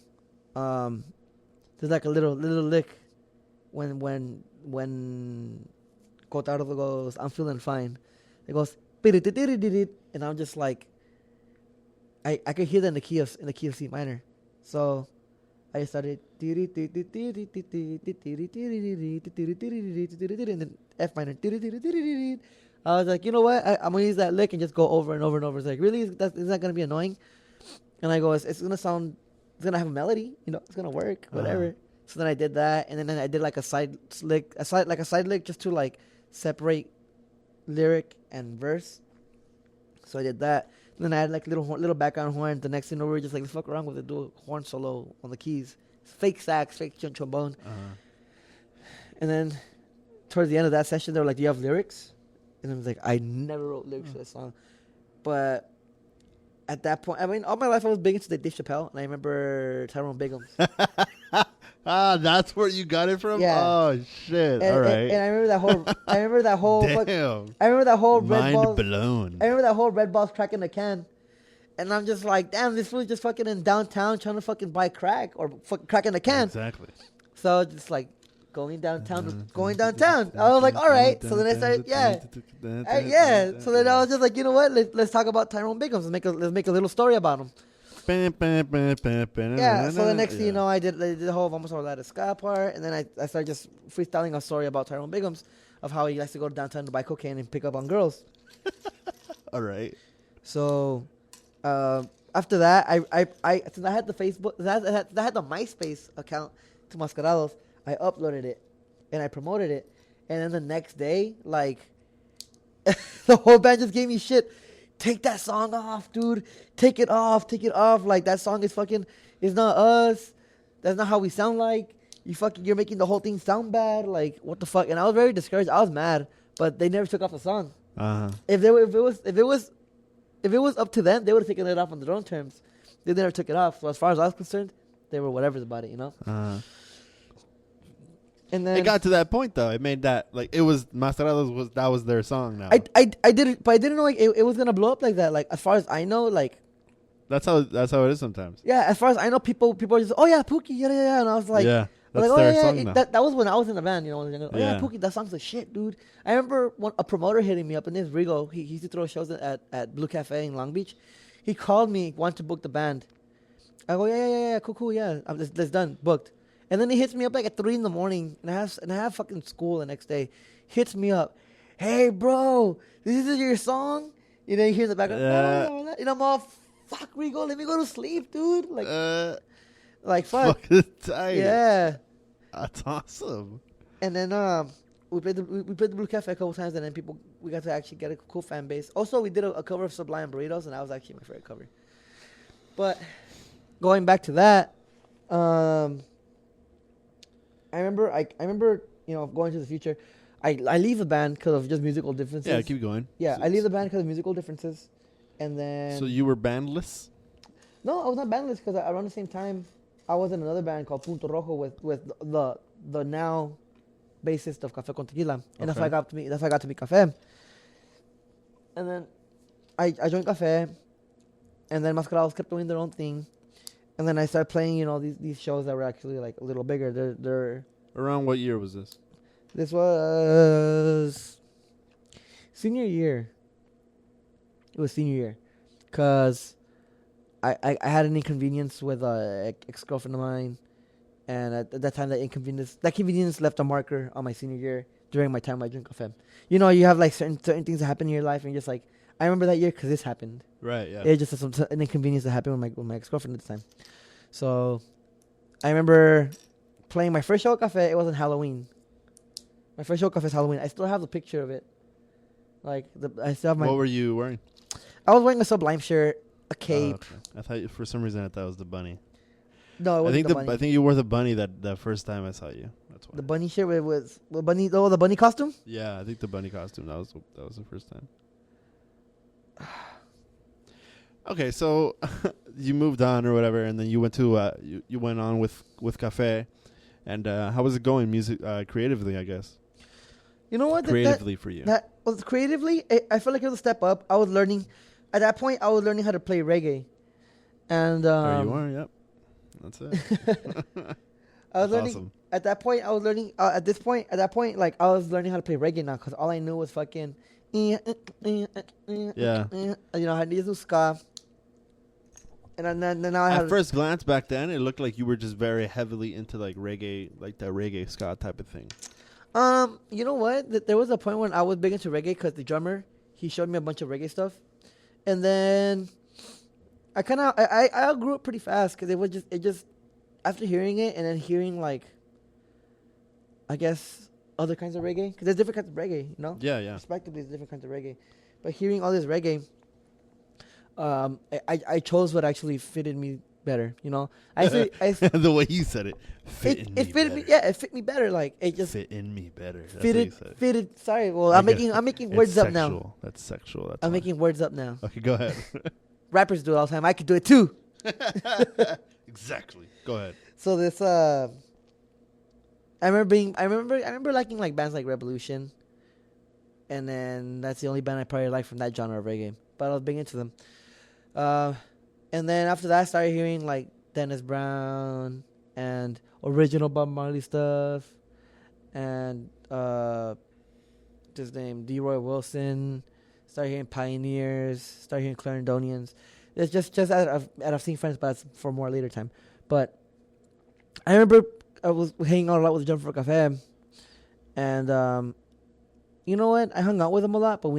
there's like a little lick when Kotaro goes, I'm feeling fine. It goes, and I'm just like, I could hear that in the key of C minor. So I started and then F minor. I was like, you know what? I'm gonna use that lick and just go over and over and over. It's like, really? Is that gonna be annoying? And I go, it's gonna have a melody. You know, it's gonna work. Whatever. Uh-huh. So then I did that, and then I did like a side lick, just to like separate lyric and verse. So I did that. And then I had like little background horn. The next thing we were just like, let's fuck around with it, do a horn solo on the keys. Fake sax, fake trombone. Uh-huh. And then towards the end of that session, they were like, do you have lyrics? And I was like, I never wrote lyrics for this song. But at that point, I mean, all my life I was big into the Dave Chappelle, and I remember Tyrone Biggums. That's where you got it from? Yeah. Oh shit! All right. And I remember that whole. Damn. I remember that whole Mind blown. I remember that whole Red Balls cracking the can, and I'm just like, damn, this fool's just fucking in downtown trying to fucking buy crack or cracking the can. Exactly. So just like going downtown. I was like, all right. So then I started, yeah. So then I was just like, you know what? Let's talk about Tyrone Biggums. Let's make a little story about him. Yeah, so the next thing you know, I did the whole Vamos a Hablar de Ska part, and then I started just freestyling a story about Tyrone Biggums of how he likes to go downtown to buy cocaine and pick up on girls. All right. So after that, since I had the Facebook, I had the MySpace account to Mascarados, I uploaded it and I promoted it, and then the next day, like the whole band just gave me shit. Take that song off, dude. Take it off. Like, that song is fucking, it's not us. That's not how we sound like. You're making the whole thing sound bad. Like, what the fuck? And I was very discouraged. I was mad, but they never took off the song. Uh-huh. If it was up to them, they would have taken it off on their own terms. They never took it off. So as far as I was concerned, they were whatever about it, you know? Uh-huh. And then it got to that point though. It made that like it was Mascarados that was their song now. I did it, but I didn't know like it was gonna blow up like that. Like, as far as I know, like that's how it is sometimes. yeah. As far as I know, people are just, oh yeah, Pookie, yeah, and I was like, yeah, that's like, their oh, yeah, song now. That was when I was in the band, you know. Oh yeah, Yeah. Pookie, that song's the shit, dude. I remember a promoter hitting me up, and this Rigo, he used to throw shows at Blue Cafe in Long Beach. He called me, wanted to book the band. I go, yeah, cool, yeah, that's done, booked. And then he hits me up like at 3 a.m, and I have fucking school the next day. Hits me up, hey bro, this is your song. You know, you hear in the background, and I'm all, fuck Rigo, let me go to sleep, dude. Like fuck. Fucking tight. Yeah. That's awesome. And then we played the Blue Cafe a couple times, and then we got to actually get a cool fan base. Also, we did a cover of Sublime Burritos, and that was actually my favorite cover. But going back to that, I remember, you know, going to the future. I leave the band because of just musical differences. Yeah, keep going. Yeah, I leave the band because of musical differences, and then. So you were bandless? No, I was not bandless because around the same time, I was in another band called Punto Rojo with the now bassist of Café con Tequila, and that's how I got to meet Café. And then I joined Café, and then Mascarados kept doing their own thing. And then I started playing, you know, these shows that were actually like a little bigger. They're Around what year was this? This was senior year. It was senior year, cause I had an inconvenience with an ex-girlfriend of mine, and at that time that inconvenience left a marker on my senior year during my time I drink Café. You know, you have like certain things that happen in your life, and you're just like, I remember that year because this happened. Right, yeah. It just an inconvenience that happened with my ex-girlfriend at the time. So, I remember playing my first show at Café. It wasn't Halloween. My first show at Café is Halloween. I still have the picture of it. Like, I still have my... What were you wearing? I was wearing a Sublime shirt, a cape. Okay. I thought, for some reason, I thought it was the bunny. No, it wasn't the bunny. I think you wore the bunny the first time I saw you. That's why. The bunny shirt was the bunny. Oh, the bunny costume. Yeah, I think the bunny costume. That was the first time. Okay, so you moved on or whatever, and then you went to you went on with Café, and how was it going, music creatively? I guess. You know what? Creatively for you. That was creatively. I felt like it was a step up. I was learning. At that point, I was learning how to play reggae, and there you are. Yep, that's it. I was learning. Awesome. At that point, I was learning. At that point, like I was learning how to play reggae now because all I knew was fucking. Yeah. You know, I needed to ska. And then now I had. At first glance back then, it looked like you were just very heavily into like reggae, like that reggae ska type of thing. You know what? There was a point when I was big into reggae because the drummer, he showed me a bunch of reggae stuff, and then I kind of I grew up pretty fast because it just after hearing it and then hearing like, I guess other kinds of reggae because there's different kinds of reggae, you know. Yeah. Respectively, there's different kinds of reggae, but hearing all this reggae, I chose what actually fitted me better, you know. The way you said it, it fit me better. Like it just fit in me better. That's fitted. Sorry, well, I'm making words up now. That's sexual. I'm making words up now. Okay, go ahead. Rappers do it all the time. I could do it too. Exactly. Go ahead. So this, I remember liking like bands like Revolution, and then that's the only band I probably like from that genre of reggae. But I was big into them. And then after that, I started hearing like Dennis Brown and original Bob Marley stuff, and his name Leroy Wilson. Started hearing Pioneers. Started hearing Clarendonians. It's just out of seeing friends, but it's for more later time. But I remember I was hanging out a lot with John for Cafe, and you know what? I hung out with him a lot, but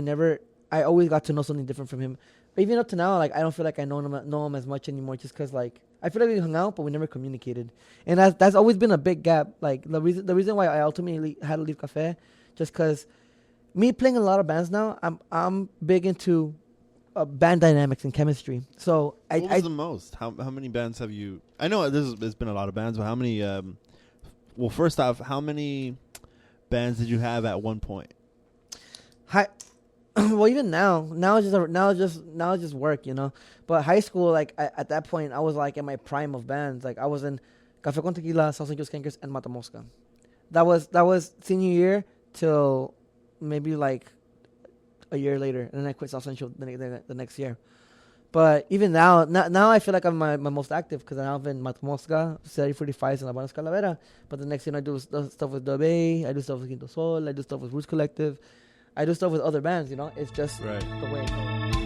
I always got to know something different from him. But even up to now, like I don't feel like I know him as much anymore, just because like I feel like we hung out, but we never communicated, and that's always been a big gap. Like the reason why I ultimately had to leave Cafe, just because me playing a lot of bands now, I'm big into band dynamics and chemistry. So what was the most? How many bands have you? I know there's been a lot of bands, but how many? Well, first off, how many bands did you have at one point? Well, even now it's just work, you know. But high school, like at that point, I was like in my prime of bands. Like I was in Café con Tequila, Salsa Skankers, and Mata Mosca. That was senior year till maybe like a year later, and then I quit Salsa the next year. But even now I feel like I'm my most active because I've been Mata Mosca, Serie 45s, and La Buena Calavera. But the next thing I do stuff with Dub A, I do stuff with Quinto Sol, I do stuff with Roots Collective. I do stuff with other bands, you know? It's just right. The way it goes.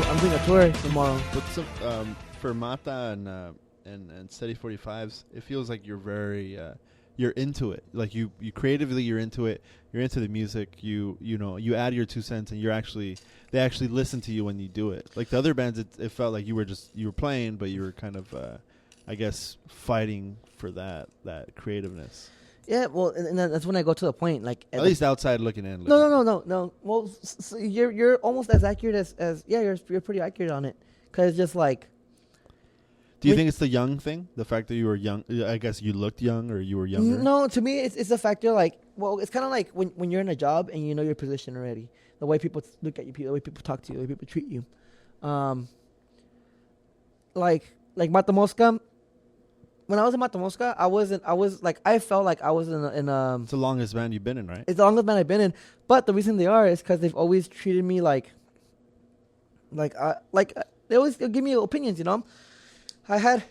I'm doing a tour tomorrow. But for Mata and Steady 45s, it feels like you're very you're into it. Like you creatively, you're into it. You're into the music. You know you add your 2 cents, and they actually listen to you when you do it. Like the other bands, it felt like you were playing, but you were kind of I guess fighting for that creativeness. Yeah, well, and that's when I go to the point, like at least outside looking in. No. Well, you're almost as accurate as you're pretty accurate on it, because it's just like. Do you think it's the young thing? The fact that you were young, I guess you looked young or you were younger? No, to me, it's a factor like, well, it's kind of like when you're in a job and you know your position already. The way people look at you, the way people talk to you, the way people treat you. Like Mata Mosca. When I was in Mata Mosca, I felt like I was in It's the longest band you've been in, right? It's the longest band I've been in. But the reason they are is because they've always treated me like they always give me opinions, you know? I had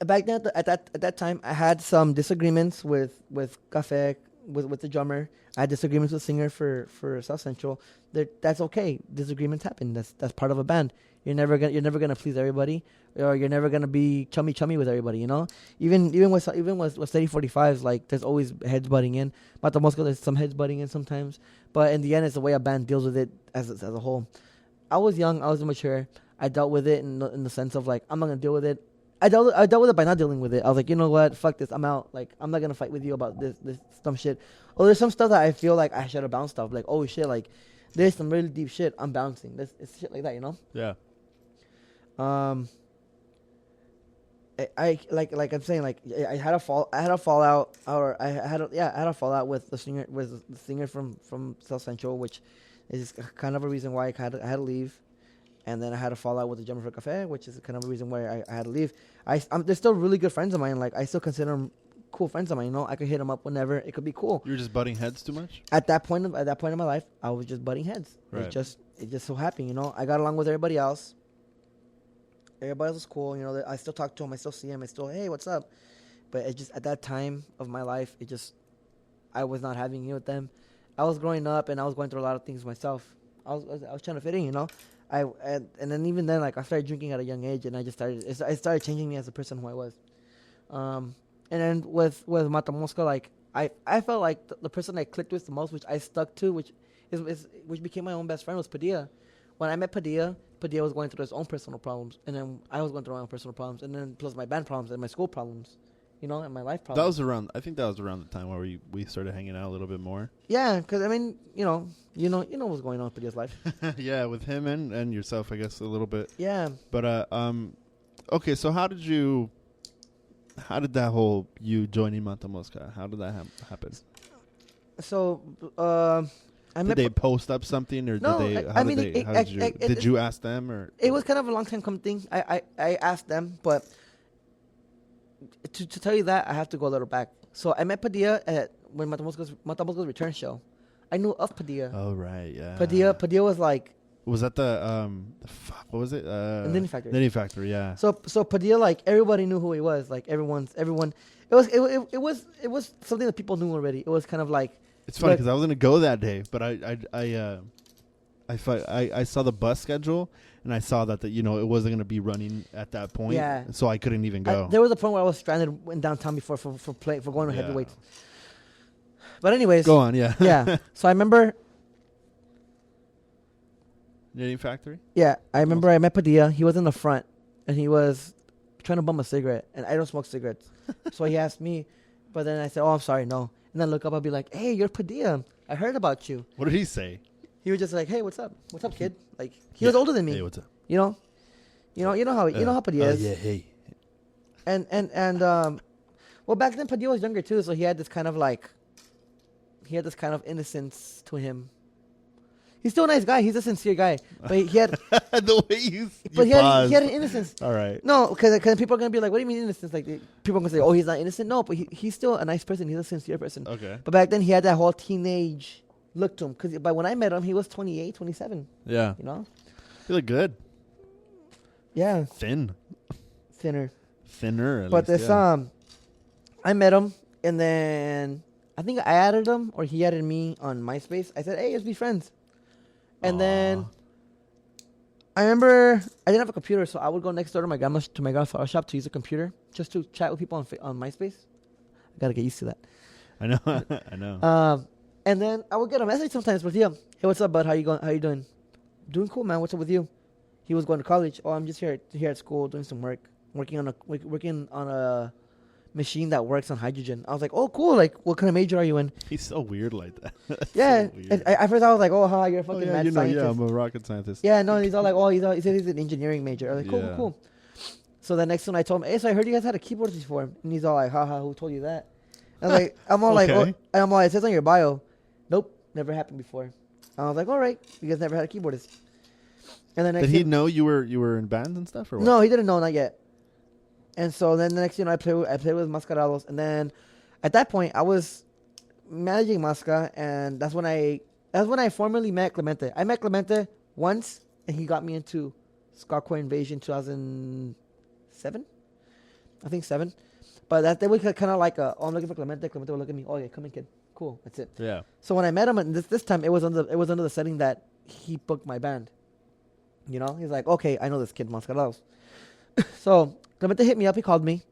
back then at that time I had some disagreements with Cafe, with the drummer. I had disagreements with the singer for South Central. That's okay. Disagreements happen. That's part of a band. You're never gonna please everybody, or you're never gonna be chummy with everybody. You know, even with Steady 45s, like there's always heads butting in. Mata Mosca, there's some heads butting in sometimes, but in the end, it's the way a band deals with it as a whole. I was young. I was immature. I dealt with it in the sense of like, I'm not gonna deal with it. I dealt with it by not dealing with it. I was like, you know what, fuck this, I'm out. Like, I'm not gonna fight with you about this dumb shit. Or there's some stuff that I feel like I should have bounced off. Like, oh shit, like there's some really deep shit I'm bouncing. It's shit like that, you know? Yeah. I like I'm saying, like I had a fallout, or I had a fallout with the singer from South Central, which is kind of a reason why I had to leave. And then I had a fallout with the German for Cafe, which is kind of a reason why I had to leave. They're still really good friends of mine. Like, I still consider them cool friends of mine. You know, I could hit them up whenever. It could be cool. You were just butting heads too much? At that point in my life, I was just butting heads. Right. It just so happened, you know. I got along with everybody else. Everybody else was cool. You know, I still talk to them. I still see them. I still, hey, what's up? But it just, at that time of my life, I was not having it with them. I was growing up, and I was going through a lot of things myself. I was trying to fit in, you know. And then even then, like, I started drinking at a young age, and it started changing me as a person who I was. And then with Mata Mosca, like, I felt like the person I clicked with the most, which I stuck to, which became my own best friend, was Padilla. When I met Padilla was going through his own personal problems, and then I was going through my own personal problems, and then plus my band problems and my school problems, you know, and my life problems. I think that was around the time where we started hanging out a little bit more. Yeah, because I mean, you know what's going on with Padilla's life. Yeah, with him and yourself, I guess, a little bit. Yeah. But okay, so how did that whole you joining Mata Mosca? How did that happen? So did they post up something, or did you ask them, or it was kind of a long time coming thing. I asked them, but to tell you that, I have to go a little back. So I met Padilla when Mata Mosca's return show. I knew of Padilla. Oh right, yeah. Padilla was like. Was that what was it? Ninny Factory. Ninny Factory, yeah. So Padilla, like, everybody knew who he was. Like, everyone. It was something that people knew already. It was kind of like. It's funny because I was gonna go that day, but I saw the bus schedule, and I saw that it wasn't gonna be running at that point. Yeah. So I couldn't even go. There was a point where I was stranded in downtown before for going to heavyweights. But anyways. Go on, yeah. Yeah. So I remember. Knitting Factory? Yeah, I remember I met Padilla. He was in the front, and he was trying to bum a cigarette, and I don't smoke cigarettes. So he asked me, but then I said, oh, I'm sorry, no. And then I look up, I'll be like, hey, you're Padilla. I heard about you. What did he say? He was just like, hey, what's up? What's up, kid? Like, he was older than me. Hey, what's up? You know how Padilla is. Yeah, hey. And well, back then Padilla was younger too, so he had this kind of innocence to him. He's still a nice guy. He's a sincere guy, but he had the way you. But he had an innocence. All right. No, because people are gonna be like, "What do you mean innocence?" Like, people are gonna say, "Oh, he's not innocent." No, but he's still a nice person. He's a sincere person. Okay. But back then, he had that whole teenage look to him. Because when I met him, he was 28, 27. Yeah. You know. He looked good. Yeah. Thinner. But this I met him, and then I think I added him, or he added me on MySpace. I said, "Hey, let's be friends." And then I remember I didn't have a computer, so I would go next door to my grandfather's shop to use a computer just to chat with people on MySpace. I gotta get used to that. I know. I know. And then I would get a message sometimes with you. Hey, what's up, bud? How you going? How you doing? Doing cool, man. What's up with you? He was going to college. Oh, I'm just here at school doing some work, working on a machine that works on hydrogen. I was like, oh, cool. Like, what kind of major are you in? He's so weird like that. Yeah. So and at first I was like, oh, hi, you're a fucking mad scientist. Yeah, I'm a rocket scientist. Yeah, no, he's all like, oh, he said he's an engineering major. I was like, cool. So the next one I told him, hey, so I heard you guys had a keyboard before. And he's all like, haha, who told you that? I was like, I'm all like, it says on your bio. Nope, never happened before. I was like, all right, you guys never had a keyboardist. And then did he know you were in bands and stuff, or what? No, he didn't know, not yet. And so then the next I played with Mascarados, and then at that point I was managing Masca, and that's when I formally met Clemente. I met Clemente once, and he got me into Scarcore Invasion 2007, I think 7. But that was kind of like I'm looking for Clemente. Clemente will look at me. Oh yeah, come in, kid. Cool, that's it. Yeah. So when I met him, and this time it was under the setting that he booked my band. You know, he's like, okay, I know this kid, Mascarados. So Clemente hit me up. He called me,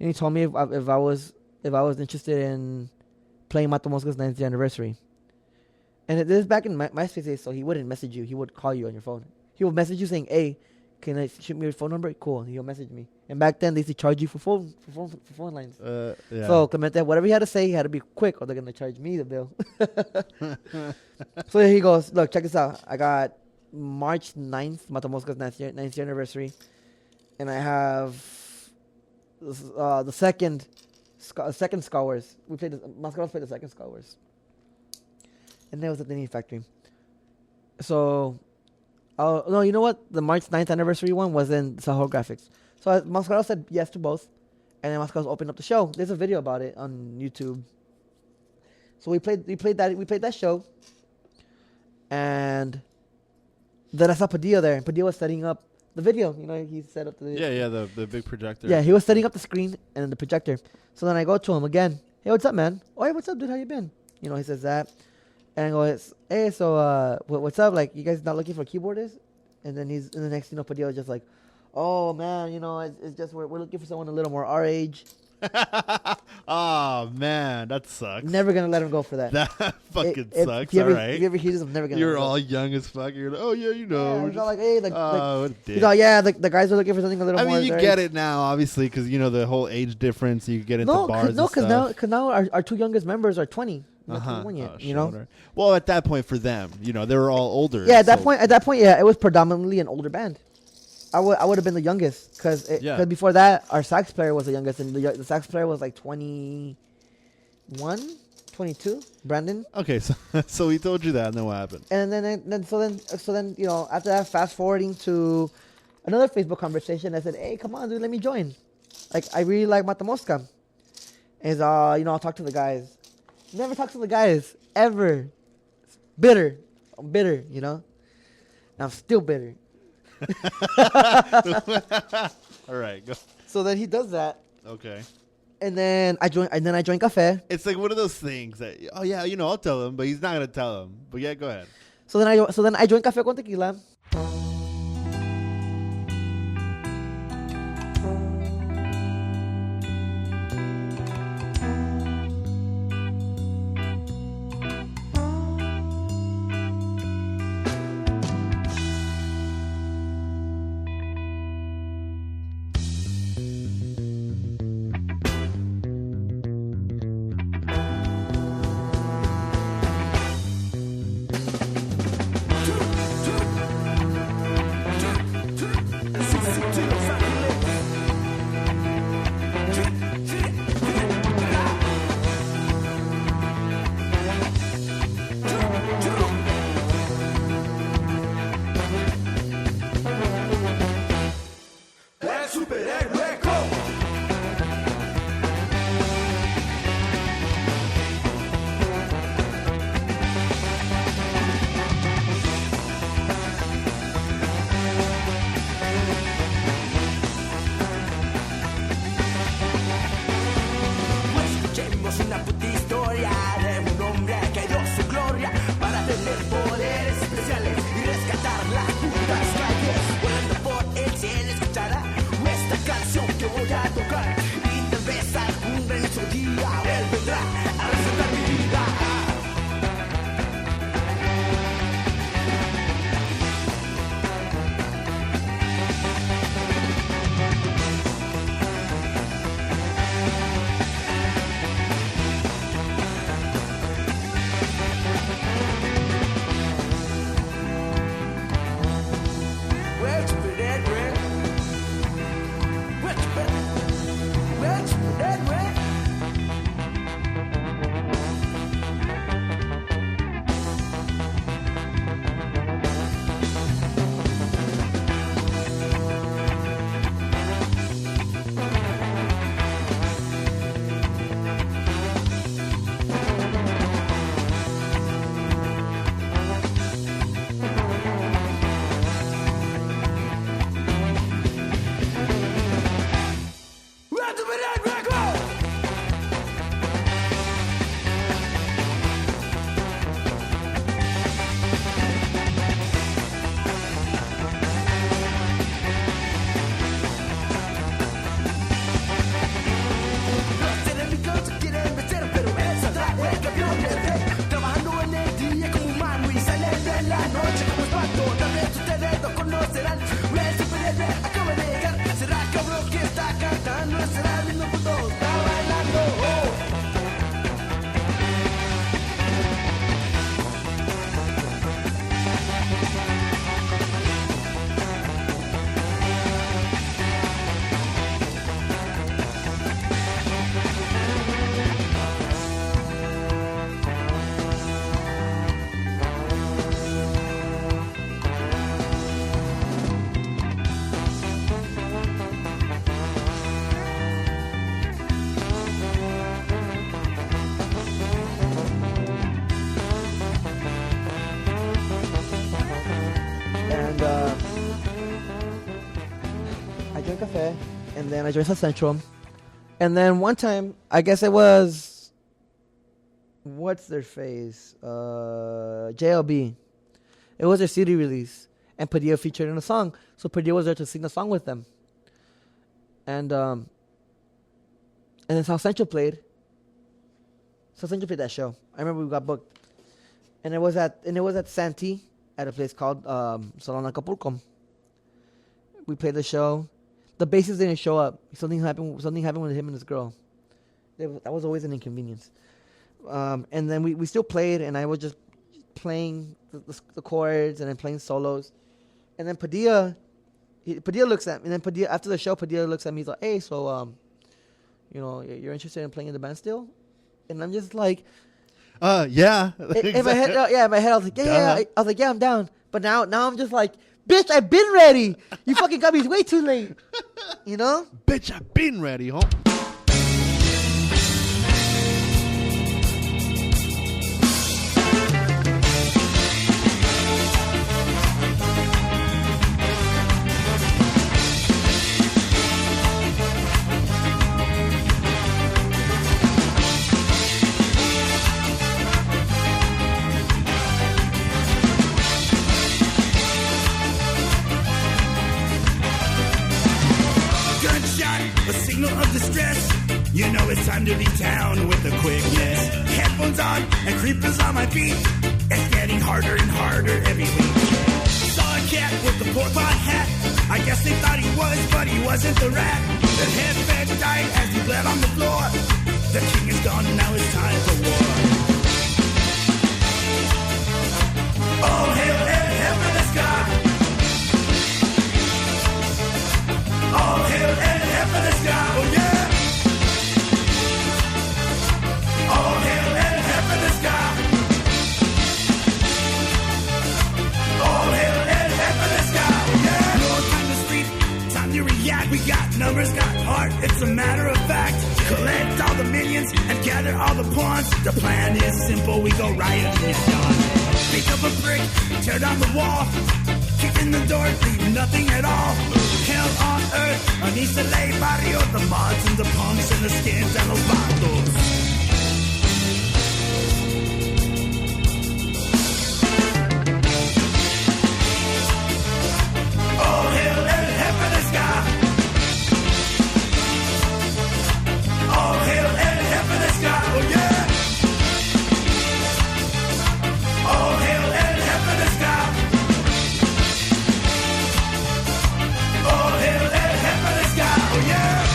and he told me if I was interested in playing Mata Mosca's 9th anniversary. And this is back in MySpace days, so he wouldn't message you. He would call you on your phone. He would message you saying, "Hey, can I shoot me your phone number?" Cool. And he'll message me. And back then they used to charge you for phone lines. Yeah. So Clemente, whatever he had to say, he had to be quick, or they're gonna charge me the bill. So he goes, "Look, check this out. I got March 9th, Mata Mosca's 9th year anniversary. And I have the second Star Wars. We played Mascaros played the second Star Wars, and that was at the Indie Factory. So, no, you know what? The March 9th anniversary one was in Sahor Graphics. So Mascaros said yes to both, and then Mascaros opened up the show. There's a video about it on YouTube. So we played that show, and then I saw Padilla there, and Padilla was setting up the video. You know, he set up the big projector. Yeah, he was setting up the screen and the projector. So then I go to him again. Hey, what's up, man? Oh, hey, what's up, dude? How you been? You know, he says that, and I go, hey, so what's up? Like, you guys not looking for a keyboardist? And then the next, Padilla was just like, oh man, it's just we're looking for someone a little more our age. Oh man, that sucks. Never gonna let him go for that. That fucking sucks. All right. If you ever hear this, I'm never gonna. You're all young as fuck. You're like, oh yeah, Yeah, he's all like, hey, what a dick. He's all, yeah, the guys are looking for something a little more. I mean, you get it now, obviously, because the whole age difference. You get into bars. Because now our two youngest members are 20. Not 21 yet. Well, at that point for them, they were all older. Yeah, at that point, yeah, it was predominantly an older band. I would have been the youngest because before that our sax player was the youngest, and the sax player was like 21, 22. Brandon. Okay, so he told you that, and then what happened? And then after that, fast forwarding to another Facebook conversation, I said, hey, come on, dude, let me join. Like, I really like Mata Mosca. And I'll talk to the guys. Never talk to the guys ever. Bitter. I'm bitter. And I'm still bitter. All right, go. So then he does that. Okay. And then I join Cafe. It's like one of those things that I'll tell him, but he's not gonna tell him. But yeah, go ahead. So then I join Cafe con Tequila. joined Cafe, and then I joined South Central. And then one time, I guess it was, what's their face? JLB. It was their CD release, and Padilla featured in a song. So Padilla was there to sing the song with them. And then South Central played. South Central played that show. I remember we got booked, and it was at Santee at a place called Salon Acapulco. We played the show. The bassist didn't show up. Something happened with him and his girl. That was always an inconvenience. And then we still played, and I was just playing the chords and then playing solos. And then Padilla looks at me. And then after the show, Padilla looks at me. He's like, "Hey, so you're interested in playing in the band still?" And I'm just like, yeah. In my head, I was like, yeah. I was like, yeah, I'm down. But now I'm just like, bitch, I've been ready. You fucking got me way too late. You know? Bitch, I've been ready, huh? You know it's time to leave town with the quickness. Headphones on and creepers on my feet. It's getting harder and harder every week. Saw a cat with the pork pot hat. I guess they thought he was, but he wasn't the rat. The headbed died as he bled on the floor. The king is gone, now it's time for war. All hail and heaven is God. All hail and heaven is God. Oh yeah. All hail and heaven is God. All hail and heaven is God. Yeah. No time to sleep, time to react. We got numbers, got heart. It's a matter of fact. Collect all the minions and gather all the pawns. The plan is simple. We go riot in the dawn. Pick up a brick, tear down the wall. Kick in the door, leave nothing at all. Hell on earth, on East LA barrio. The mods and the punks and the skins and los vatos. All hail and heaven is God. All hail and heaven is God. Oh yeah. All hail and heaven is God. All hail and heaven is God. Oh yeah.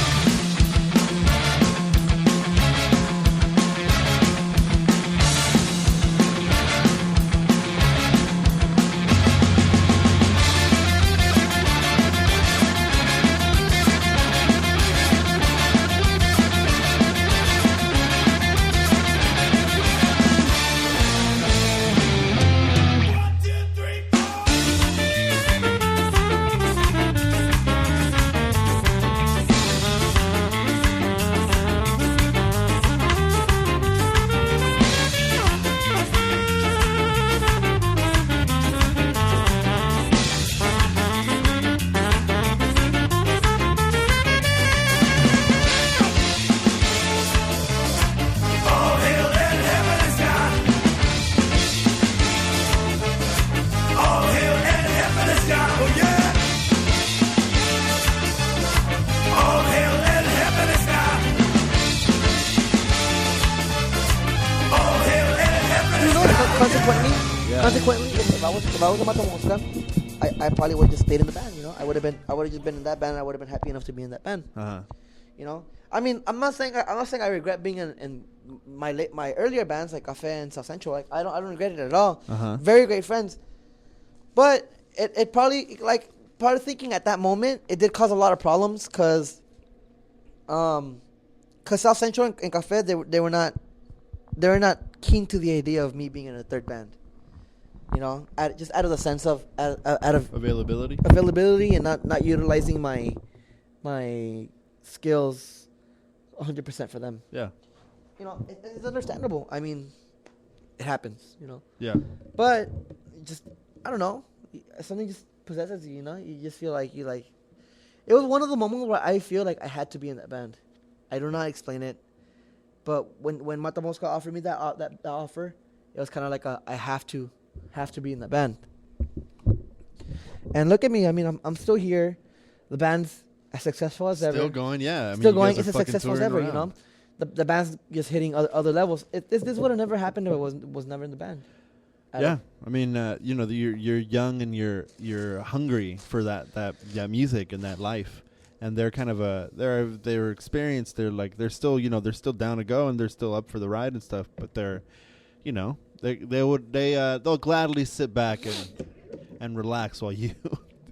Consequently, if I was a Matamoska, I probably would have just stayed in the band. You know, I would have just been in that band. I would have been happy enough to be in that band. You know, I mean, I'm not saying I regret being in my earlier bands like Cafe and South Central. Like I don't regret it at all. Very great friends, but it probably part of thinking at that moment it did cause a lot of problems because South Central and Cafe they were not keen to the idea of me being in a third band. You know, just out of the sense of out of availability and not utilizing my skills 100% for them. Yeah. You know, it's understandable. I mean, it happens. You know. Yeah. But just I don't know, something just possesses you. You know, you just feel like It was one of the moments where I feel like I had to be in that band. I do not explain it, but when Mata Mosca offered me that offer, it was kind of like I have to be in the band. And look at me. I mean, I'm still here. The band's as successful as ever. Still going, yeah. I mean, still going. It's as successful as ever. Around. You know, the band's just hitting other levels. This would have never happened if it was never in the band. Yeah, I mean, you know, you're young and you're hungry for that music and that life, and they're kind of they're experienced. They're still down to go and they're still up for the ride and stuff. But they're, you know, they'll gladly sit back and relax while you.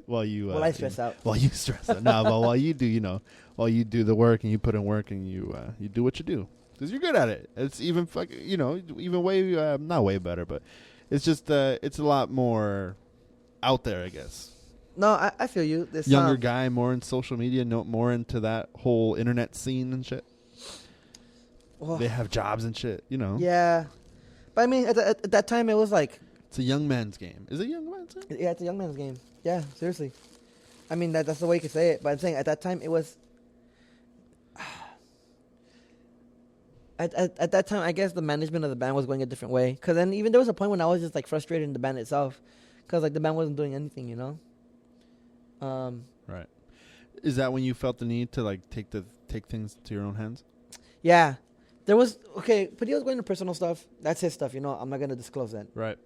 While I stress out. While you stress out. No, but while you do, while you do the work and you put in work and you do what you do, because you're good at it. It's even even way not way better, but it's just it's a lot more out there, I guess. No, I feel you. This younger guy, more in social media, more into that whole internet scene and shit. Well, they have jobs and shit, you know. Yeah, but I mean, at that time, it was like it's a young man's game. Is it a young man's game? Yeah, it's a young man's game. Yeah, seriously. I mean, that's the way you could say it. But I'm saying at that time, it was... At that time, I guess the management of the band was going a different way. Because then even there was a point when I was just, like, frustrated in the band itself. Because, like, the band wasn't doing anything, you know? Right. Is that when you felt the need to, like, take things to your own hands? Yeah. There was... Okay, but he was going to personal stuff. That's his stuff, you know? I'm not going to disclose that. Right.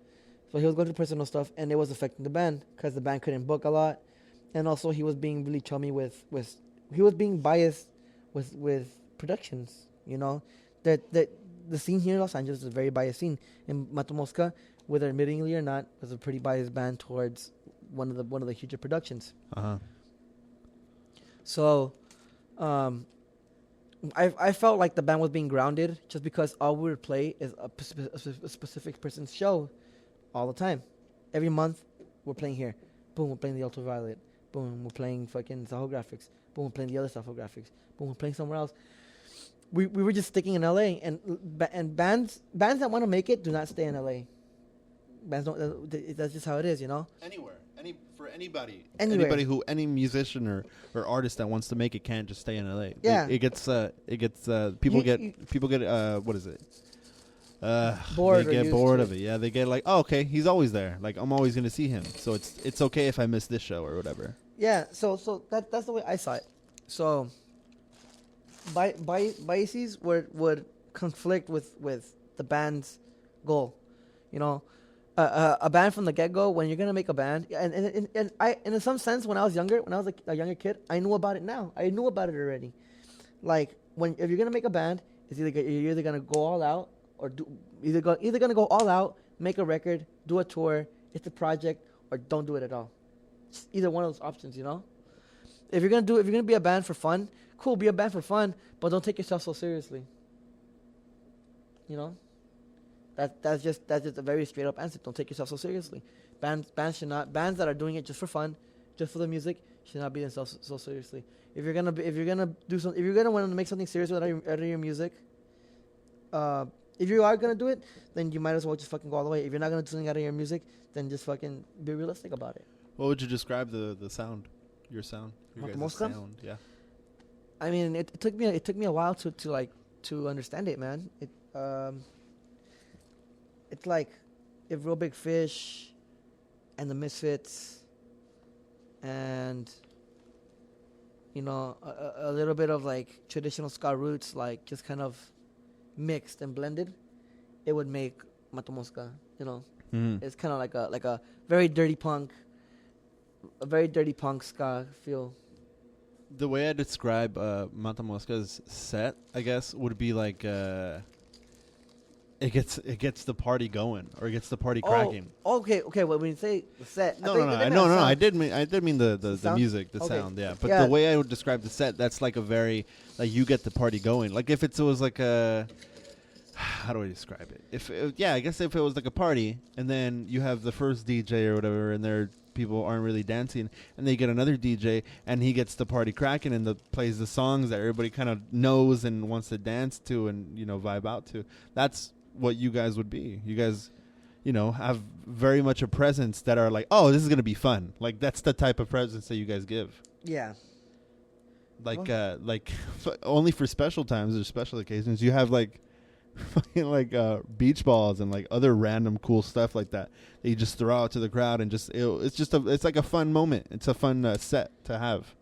So he was going to personal stuff, and it was affecting the band because the band couldn't book a lot, and also he was being really chummy with he was being biased with productions. You know, that the scene here in Los Angeles is a very biased scene. In Mata Mosca, whether admittingly or not, was a pretty biased band towards one of the huger productions. So, I felt like the band was being grounded just because all we would play is a specific person's show. All the time. Every month, we're playing here. Boom, we're playing the Ultraviolet. Boom, we're playing fucking Saho Graphics. Boom, we're playing the other Saho Graphics. Boom, we're playing somewhere else. We were just sticking in LA. And bands that want to make it do not stay in LA. Bands don't. That's just how it is, you know? Anywhere. For anybody. Anywhere. Any musician or artist that wants to make it can't just stay in LA. Yeah. People get what is it? Bored. They get bored of it. Yeah, they get like, oh, okay, he's always there. Like, I'm always gonna see him, so it's okay if I miss this show or whatever. Yeah. So that's the way I saw it. So biases would conflict with the band's goal. You know, a band from the get go. When you're gonna make a band, and I, in some sense, when I was younger, when I was a younger kid, I knew about it now. I knew about it already. Like if you're gonna make a band, you're either gonna go all out. Or either gonna go all out, make a record, do a tour, it's a project, or don't do it at all. Just either one of those options, you know. If you're gonna be a band for fun, cool, be a band for fun, but don't take yourself so seriously. You know, that's just a very straight up answer. Don't take yourself so seriously. Bands that are doing it just for fun, just for the music, should not be themselves so seriously. If you're gonna want to make something serious out of your music, if you are going to do it, then you might as well just fucking go all the way. If you're not going to do something out of your music, then just fucking be realistic about it. What would you describe the sound? Your sound? Your guys' sound, yeah. I mean, it took me a while to understand it, man. It's like if Real Big Fish and the Misfits and, you know, a little bit of like traditional ska roots, like just kind of mixed and blended, it would make Mata Mosca, you know. It's kind of like a very dirty punk ska feel. The way I describe Mata Mosca's set, I guess, would be like it gets the party going, or it gets the party cracking. Okay. Well, when you say the set, no. I did mean the music, the sound, yeah. But the way I would describe the set, that's like a very like you get the party going. Like if it was like a, how do I describe it? I guess if it was like a party, and then you have the first DJ or whatever, and people aren't really dancing, and they get another DJ, and he gets the party cracking and plays the songs that everybody kind of knows and wants to dance to and, you know, vibe out to. That's what you guys would be. You guys, you know, have very much a presence that are like, oh, this is going to be fun. Like, that's the type of presence that you guys give. Yeah. Like only for special times or special occasions, you have like fucking like beach balls and like other random cool stuff like that you just throw out to the crowd and just it's like a fun moment. It's a fun set to have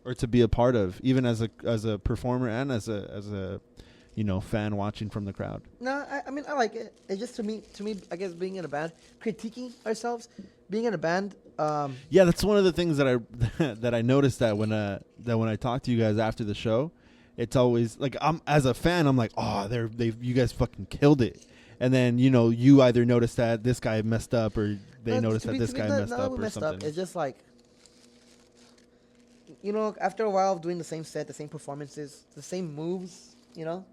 or to be a part of, even as a performer and as a fan watching from the crowd. No, I mean I like it. It's just to me I guess being in a band, critiquing ourselves, being in a band. Yeah, that's one of the things that I noticed that when I talk to you guys after the show, it's always like as a fan I'm like, oh, you guys fucking killed it, and then you either notice that this guy messed up or they notice that this guy messed up or something. It's just like after a while of doing the same set, the same performances, the same moves, you're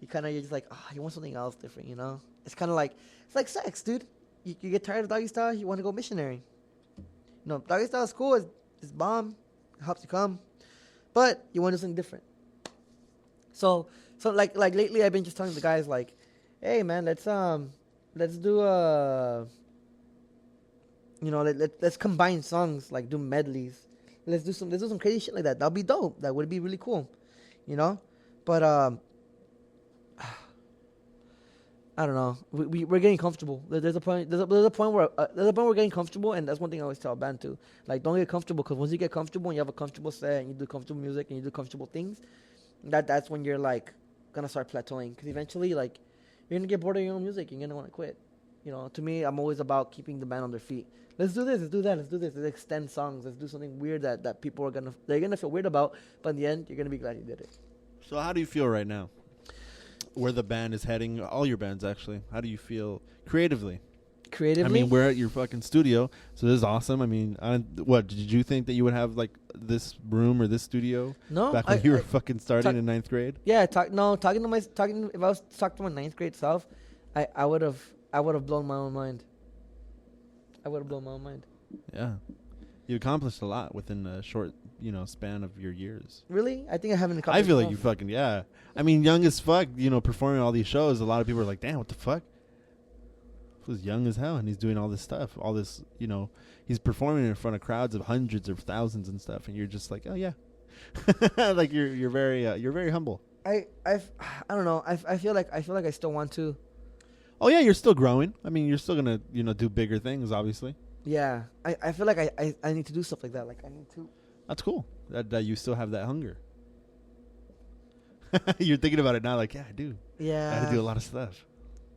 just like, oh, you want something else different, It's kind of like it's like sex, dude. You get tired of doggy style, you want to go missionary. Doggy style is cool. It's bomb. It helps you come. But you want to do something different. So like lately I've been just telling the guys like, hey man, let's do let's combine songs, like do medleys. Let's do some crazy shit like that. That'll be dope. That would be really cool. But I don't know. We're getting comfortable. There's a point where we're getting comfortable, and that's one thing I always tell a band too. Like, don't get comfortable, because once you get comfortable and you have a comfortable set and you do comfortable music and you do comfortable things, that's when you're like gonna start plateauing. Because eventually, like, you're gonna get bored of your own music. You're gonna want to quit. To me, I'm always about keeping the band on their feet. Let's do this. Let's do that. Let's do this. Let's extend songs. Let's do something weird that people are gonna feel weird about. But in the end, you're gonna be glad you did it. So how do you feel right now? Where the band is heading, all your bands actually. How do you feel creatively? I mean, we're at your fucking studio, so this is awesome. I mean, what did you think that you would have like this room or this studio? No, back when you were fucking starting in 9th grade. Yeah, if I was talking to my 9th grade self, I would have blown my own mind. Yeah, you accomplished a lot within a short span of your years. Really? I think I haven't accomplished I feel like enough. you fucking, yeah. I mean, young as fuck, performing all these shows. A lot of people are like, damn, what the fuck? He was young as hell, and he's doing all this stuff. All this, he's performing in front of crowds of hundreds of thousands and stuff, and you're just like, oh, yeah. Like, you're very humble. I don't know. I feel like I still want to. Oh, yeah, you're still growing. I mean, you're still going to, do bigger things, obviously. Yeah. I feel like I need to do stuff like that. Like, I need to. That's cool that you still have that hunger. You're thinking about it now like, yeah, I do. Yeah. I had to do a lot of stuff.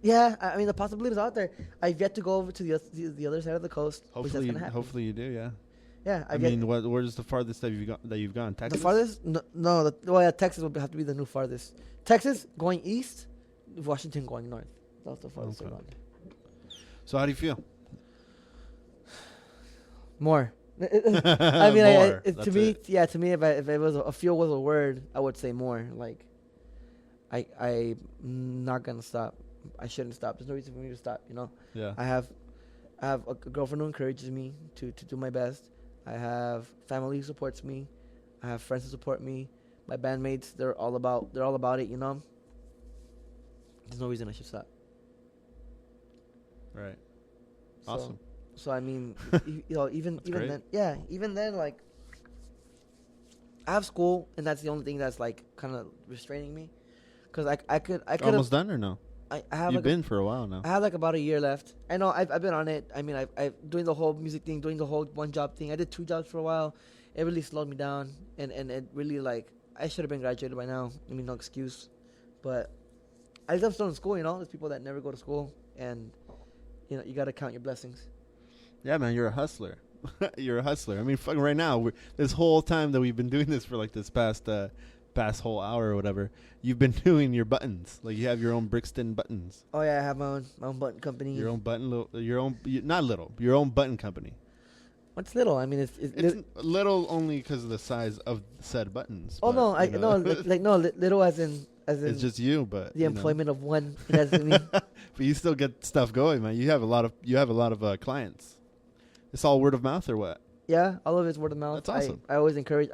Yeah, I mean, the possibilities out there. I've yet to go over to the other side of the coast. Hopefully you do, yeah. Yeah, I mean, where's the farthest that you've gone? Texas? The farthest? No. Texas would have to be the new farthest. Texas going east, Washington going north. That's the farthest I've gone. So how do you feel? More. I mean, more. To me, if it was a feel was a word, I would say more. Like, I'm not gonna stop. I shouldn't stop. There's no reason for me to stop. Yeah. I have a girlfriend who encourages me to do my best. I have family who supports me. I have friends who support me. My bandmates, they're all about it. There's no reason I should stop. Right. Awesome. So I mean, even great. then, like, I have school, and that's the only thing that's like kind of restraining me, because I could almost done or no? I have. You've been for a while now. I have like about a year left. I know I've been on it. I mean, I've doing the whole music thing, doing the whole one job thing. I did 2 jobs for a while. It really slowed me down, and it really, like, I should have been graduated by now. I mean, no excuse, but I just still in school. There's people that never go to school, and you got to count your blessings. Yeah, man, you're a hustler. You're a hustler. I mean, fucking right now, this whole time that we've been doing this for like this past whole hour or whatever, you've been doing your buttons. Like, you have your own Brixton buttons. Oh yeah, I have my own button company. Your own your own button company. What's little? I mean, it's little only because of the size of said buttons. Oh no, little as in it's just you, but the employment of one. It doesn't mean. But you still get stuff going, man. You have a lot of clients. It's all word of mouth or what? Yeah, all of it's word of mouth. That's awesome. I always encourage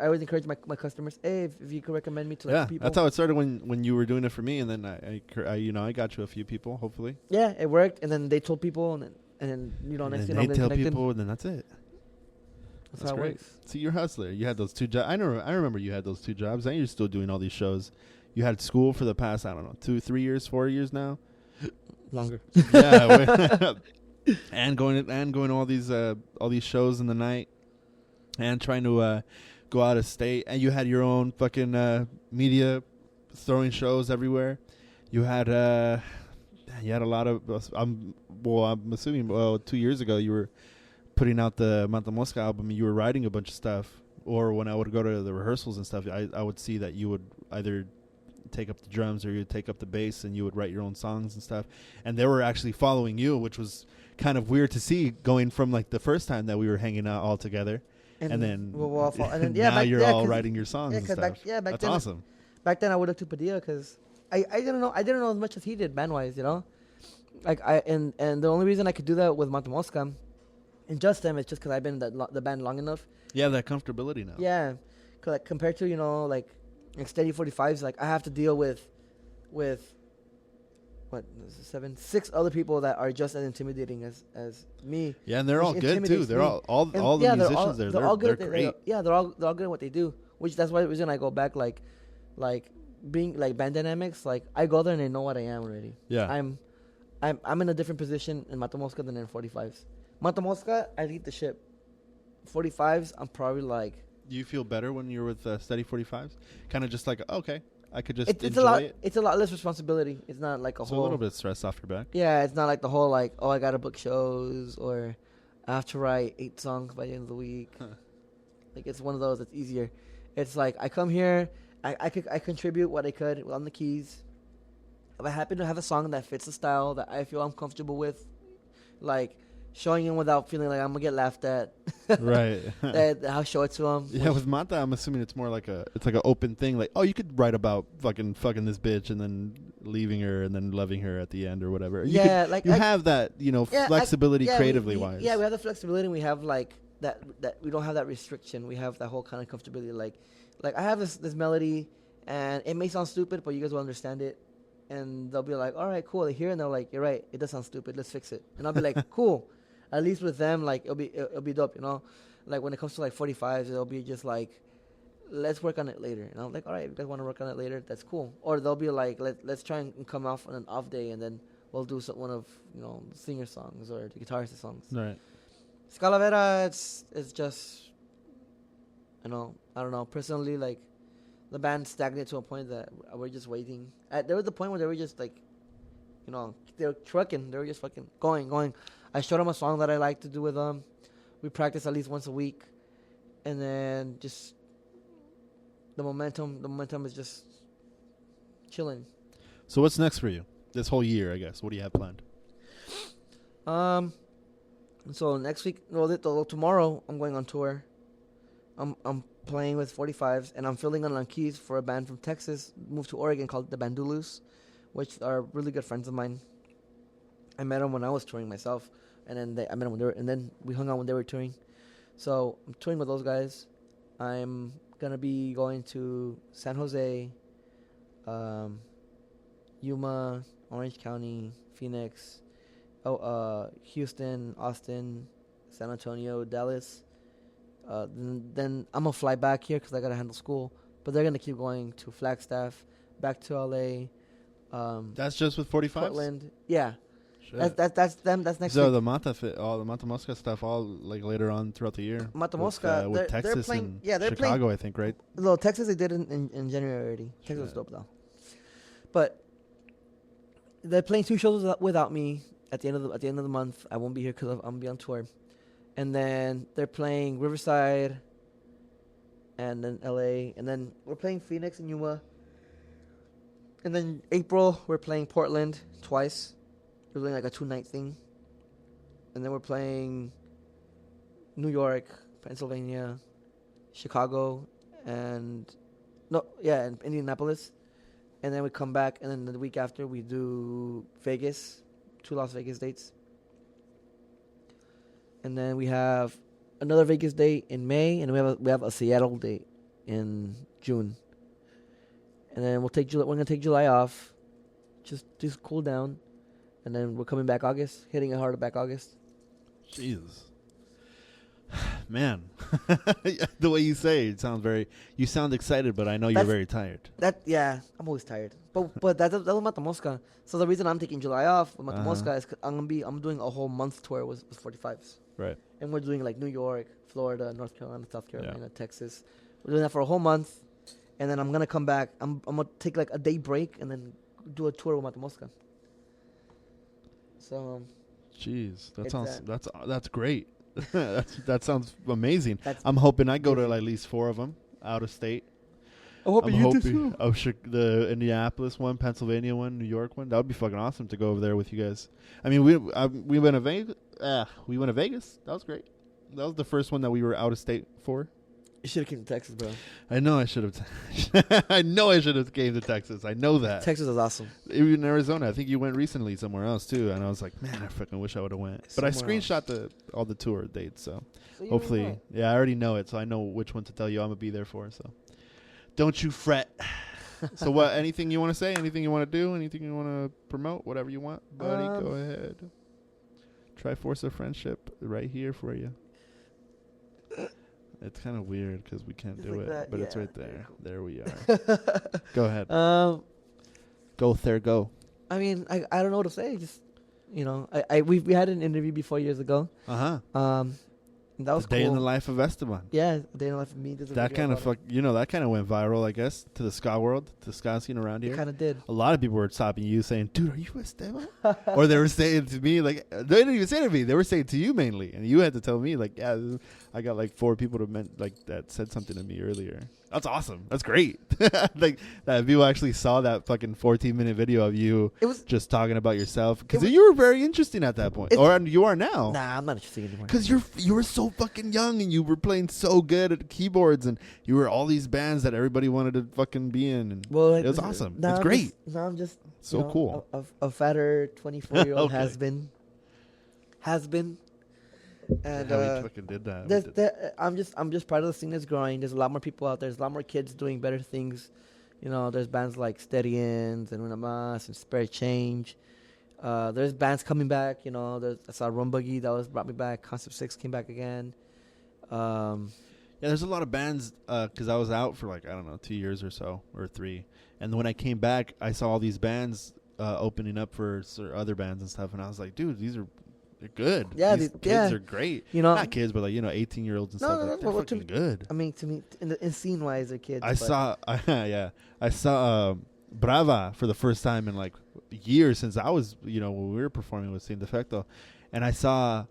my customers. Hey, if you could recommend me to people. That's how it started when you were doing it for me, and then I got you a few people, hopefully. Yeah, it worked, and then they told people, and then next thing they tell people, and then that's it. That's how it great. works. See, you're a hustler. You had those 2 jobs. I remember you had those 2 jobs. And you're still doing all these shows. You had school for the past, I don't know, 2, 3 years, 4 years now. Longer. Yeah, and going to all these shows in the night, and trying to go out of state. And you had your own fucking media, throwing shows everywhere. You had a lot of. I'm assuming 2 years ago you were putting out the Mata Mosca album. You were writing a bunch of stuff, or when I would go to the rehearsals and stuff, I would see that you would either take up the drums or you would take up the bass and you would write your own songs and stuff, and they were actually following you, which was kind of weird to see, going from like the first time that we were hanging out all together and then now you're all writing your songs and stuff. Back That's then, awesome. Back then I would look to Padilla because I didn't know as much as he did band wise, you know, like and the only reason I could do that with Mata Mosca and just them is just because I've been in the band long enough. Yeah, that comfortability now. Yeah, cause like compared to, you know, like Steady 45s, like I have to deal with what, 6 other people that are just as intimidating as me. Yeah, and they're all good too. They're all the musicians there. They're all good. They're great. They're all good at what they do. Which that's why the reason I go back, like being like band dynamics. Like I go there and they know what I am already. Yeah, I'm in a different position in Mata Mosca than in 45s. Mata Mosca, I lead the ship. 45s, I'm probably like. Do you feel better when you're with Steady 45s? Kind of just like, okay, I could just it's enjoy it. It's a lot less responsibility. It's not like a little bit of stress off your back. Yeah, it's not like the whole like, oh, I gotta book shows or I have to write 8 songs by the end of the week. Huh. Like it's one of those that's easier. It's like I come here, I contribute what I could on the keys. If I happen to have a song that fits the style that I feel I'm comfortable with, like showing him without feeling like I'm gonna get laughed at. Right. I'll show it to him. Yeah, with Mata, I'm assuming it's more like an open thing. Like, oh, you could write about fucking this bitch and then leaving her and then loving her at the end or whatever. You have that, flexibility creatively wise. Yeah, we have the flexibility. And we have like that we don't have that restriction. We have that whole kind of comfortability. Like I have this melody and it may sound stupid, but you guys will understand it. And they'll be like, all right, cool. They hear it and they're like, you're right. It does sound stupid. Let's fix it. And I'll be like, cool. At least with them, like it'll be dope, you know. Like when it comes to like 45s, it'll be just like, let's work on it later. And I'm like, all right, if you guys want to work on it later, that's cool. Or they'll be like, let's try and come off on an off day, and then we'll do one of the singer songs or the guitarist songs. Right. Scalavera, it's just, I don't know. Personally, like the band stagnated to a point that we're just waiting. There was a point where they were just like, they were trucking. They were just fucking going. I showed them a song that I like to do with them. We practice at least once a week, and then just the momentum is just chilling. So what's next for you this whole year? I guess. What do you have planned? So next week, tomorrow I'm going on tour. I'm playing with 45s, and I'm filling in on keys for a band from Texas, moved to Oregon, called the Bandulus, which are really good friends of mine. I met them when I was touring myself, and then I met them and then we hung out when they were touring. So I'm touring with those guys. I'm gonna be going to San Jose, Yuma, Orange County, Phoenix, Houston, Austin, San Antonio, Dallas. Then I'm gonna fly back here because I gotta handle school. But they're gonna keep going to Flagstaff, back to LA. That's just with 45s? Portland, yeah. Shit. That's them. That's next so week. So the Mata Mosca stuff, all like later on throughout the year. Mata Mosca with Texas they're playing, and Chicago, I think, right? No, Texas they did in January already. Texas was dope though. But they're playing 2 shows without me at the end of the month. I won't be here because I'm gonna be on tour. And then they're playing Riverside, and then LA, and then we're playing Phoenix and Yuma. And then April we're playing Portland twice. We're doing like a 2-night thing. And then we're playing New York, Pennsylvania, Chicago, and Indianapolis. And then we come back, and then the week after we do Vegas, 2 Las Vegas dates. And then we have another Vegas date in May, and we have a Seattle date in June. And then we're gonna take July off, just cool down, and then we're coming back August, hitting it harder back August. Jesus, Man, the way you say it sounds you sound excited, but I know you're very tired. I'm always tired. But that was Mata Mosca. So the reason I'm taking July off with Mata Mosca is 'cause I'm doing a whole month tour with 45s. Right. And we're doing like New York, Florida, North Carolina, South Carolina, Texas. We're doing that for a whole month, and then I'm gonna come back. I'm gonna take like a day break and then do a tour with Mata Mosca. So. Jeez, that's great. that sounds amazing. I'm hoping I go to at least 4 of them out of state. I'm hoping you do too. The Indianapolis one, Pennsylvania one, New York one. That would be fucking awesome to go over there with you guys. I mean, we went to Vegas. We went to Vegas. That was great. That was the first one that we were out of state for. You should have came to Texas, bro. I know I should have. I know I should have came to Texas. I know that. Texas is awesome. Even in Arizona, I think you went recently somewhere else too, and I was like, man, I fucking wish I would have went. But I screenshot all the tour dates, so hopefully, I already know it, so I know which one to tell you I'm gonna be there for. So don't you fret. So what? Anything you want to say? Anything you want to do? Anything you want to promote? Whatever you want, buddy. Go ahead. Triforce of Friendship right here for you. It's kind of weird because we can't do it, but it's right there. Cool. There we are. Go ahead. Go there, go. I mean, I don't know what to say. Just we had an interview before years ago. That was the day in the life of Esteban. Yeah, the day in the life of me. That kind of that kind of went viral, I guess, to the ska world, to the ska scene around here. It kind of did. A lot of people were stopping you, saying, "Dude, are you Esteban?" Or they were saying to me, like, they didn't even say to me. They were saying to you mainly, and you had to tell me, like, yeah, I got like 4 people that said something to me earlier. That's awesome. That's great. Like that people actually saw that fucking 14-minute video of you just talking about yourself, because you were very interesting at that point, or you are now. Nah, I'm not interesting anymore. Because you were so fucking young and you were playing so good at keyboards and you were all these bands that everybody wanted to fucking be in. And it was awesome. It's great. Now I'm just so cool. A fatter 24-year-old has been. And we fucking did that. I'm just proud of the scene that's growing. There's a lot more people out there. There's a lot more kids doing better things. There's bands like Steady Ends and Una Mas and Spare Change. There's bands coming back. I saw Rum Buggy that brought me back. Concept 6 came back again. There's a lot of bands because I was out for 2 years or so, or 3. And when I came back, I saw all these bands opening up for other bands and stuff. And I was like, dude, they're good. Yeah, these kids are great. Not kids, but 18-years-olds and stuff. They're fucking good. I mean, to me, in scene-wise, they're kids. I saw Brava for the first time in years since I was, when we were performing with Sin Defecto, and I saw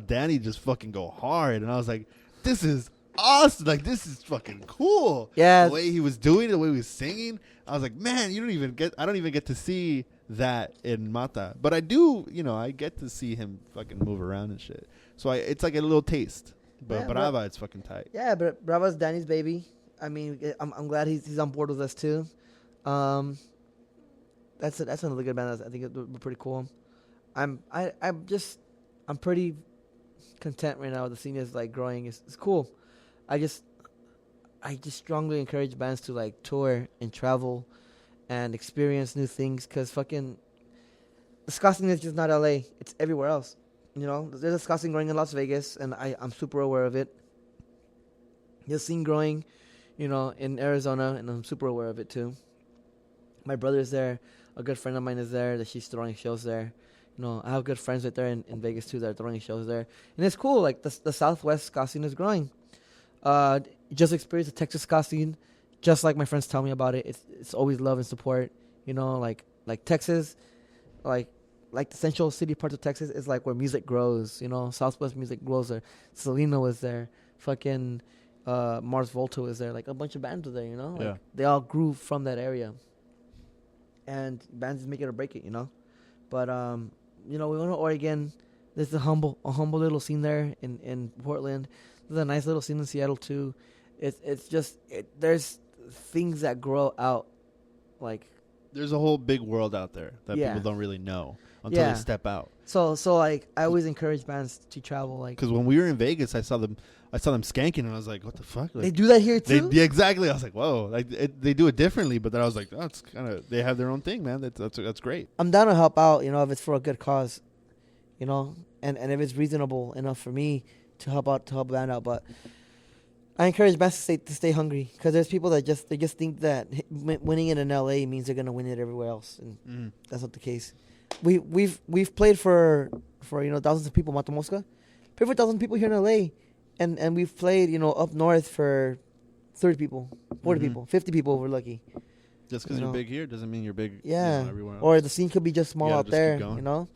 Danny just fucking go hard, and I was like, this is awesome. This is fucking cool. Yeah. The way he was doing it, the way he was singing, I was like, man, I don't even get to see that in Mata, but I do, I get to see him fucking move around and shit. So it's like a little taste. But Brava, it's fucking tight. Yeah, but Brava's Danny's baby. I mean, I'm glad he's on board with us too. That's another good band. I think we're pretty cool. I'm pretty content right now. The scene is growing. It's cool. I just strongly encourage bands to tour and travel and experience new things, because fucking the ska scene is just not LA. It's everywhere else. There's a ska scene growing in Las Vegas, and I'm super aware of it. There's a scene growing, in Arizona, and I'm super aware of it too. My brother's there. A good friend of mine is there, that she's throwing shows there. I have good friends right there in Vegas too that are throwing shows there. And it's cool. The Southwest ska scene is growing. Just experienced the Texas ska scene. Just like my friends tell me about it, it's always love and support. Like Texas, like the central city parts of Texas is where music grows. Southwest music grows there. Selena was there. Fucking Mars Volta was there. A bunch of bands were there. They all grew from that area. And bands just make it or break it. But we went to Oregon. There's a humble little scene there in Portland. There's a nice little scene in Seattle too. It's just there's things that grow out. There's a whole big world out there that people don't really know until they step out. So I always encourage bands to travel. Because when we were in Vegas, I saw them skanking, and I was like, what the fuck? They do that here too? Exactly. I was like, whoa. They do it differently, but then I was like, oh, it's kind of, they have their own thing, man. That's great. I'm down to help out, if it's for a good cause, and if it's reasonable enough for me to help a band out. But I encourage bands to stay hungry, because there's people that just think that winning it in LA means they're gonna win it everywhere else, and that's not the case. We've played for thousands of people. Mata Mosca played for thousands of people here in LA, and we've played up north for 30 people, 40 people, 50 people if we're lucky. Just because you're big here doesn't mean you're big. Yeah, everywhere else. Or the scene could be just small out just there. keep going.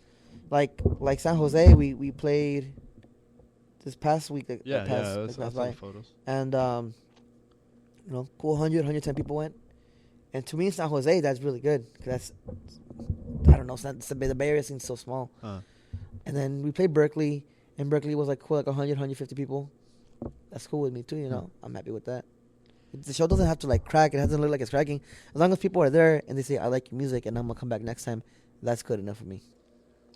Like San Jose, we played this past week. I saw the photos. And cool 110 people went. And to me, in San Jose, that's really good, because I don't know, the Bay Area scene's so small. And then we played Berkeley, and Berkeley was like cool, like 150 people. That's cool with me too. I'm happy with that. The show doesn't have to like crack. It doesn't look like it's cracking. As long as people are there and they say, I like your music and I'm going to come back next time, that's good enough for me.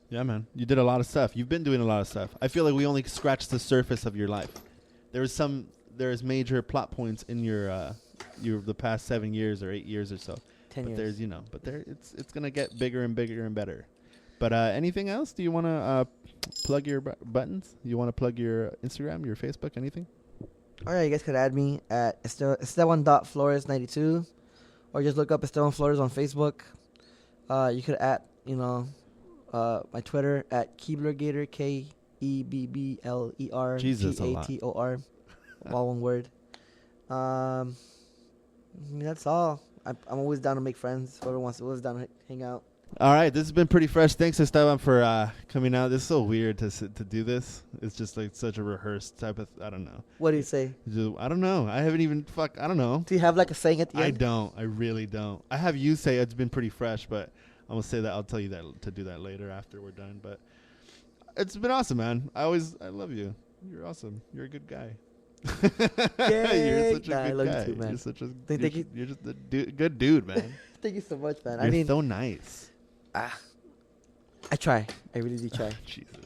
Yeah, man. You did a lot of stuff. You've been doing a lot of stuff. I feel like we only scratched the surface of your life. There's major plot points in your the past 7 years or 8 years or so. 10 years. There's it's going to get bigger and bigger and better. But anything else? Do you want to plug your buttons? You want to plug your Instagram, your Facebook, anything? All right, you guys could add me at Esteban.Flores92, or just look up Esteban Flores on Facebook. You could add, my Twitter at Keeblergator, KEBBLERGATOR, all one word. That's all. I'm always down to make friends. Whoever wants to, always down to hang out. All right, this has been pretty fresh. Thanks, Esteban, for coming out. This is so weird to do this. It's just like such a rehearsed type of. I don't know. What do you say? I don't know. I haven't even I don't know. Do you have like a saying at the end? I don't. I really don't. I have you say it's been pretty fresh, but I'm gonna say that. I'll tell you that to do that later after we're done. But it's been awesome, man. I love you. You're awesome. You're a good guy. You're such a good love guy. you too, man. You're just a good dude, man. Thank you so much, man. You're so nice. I try. I really do try. Jesus.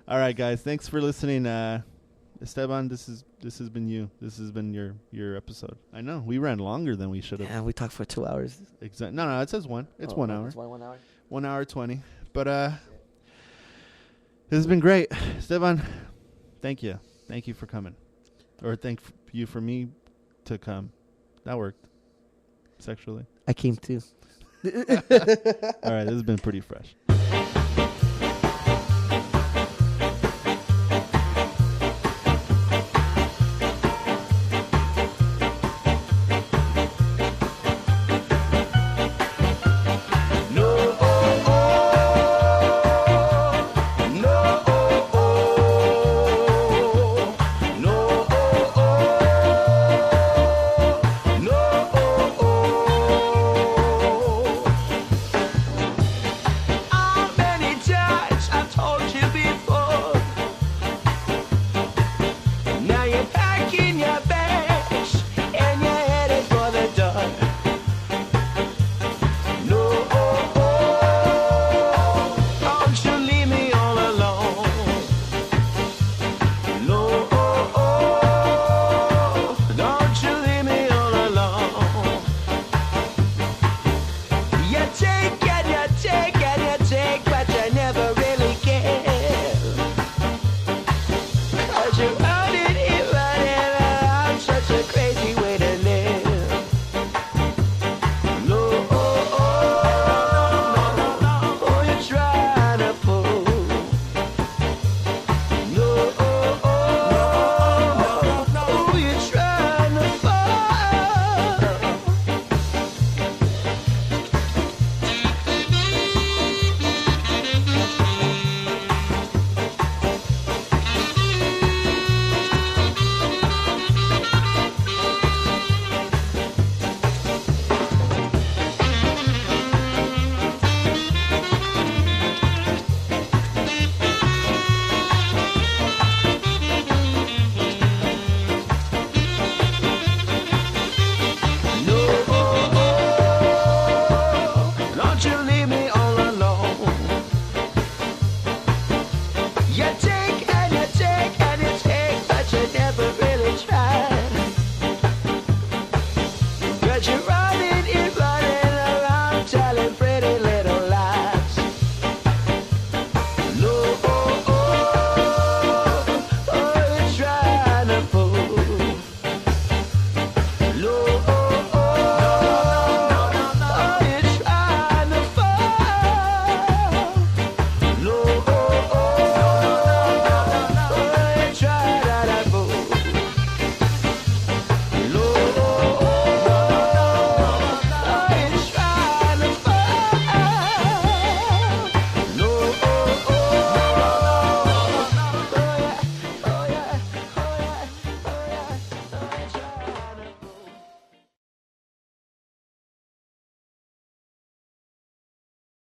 All right, guys. Thanks for listening. Esteban, this has been you. This has been your episode. I know we ran longer than we should have. Yeah, we talked for 2 hours. Exactly. No, it says 1. It's 1 hour. It's 1 hour. 1 hour 20. But this has been great, Esteban. Thank you. Thank you for coming, or thank you for me to come. That worked. Sexually. I came too. All right, this has been pretty fresh.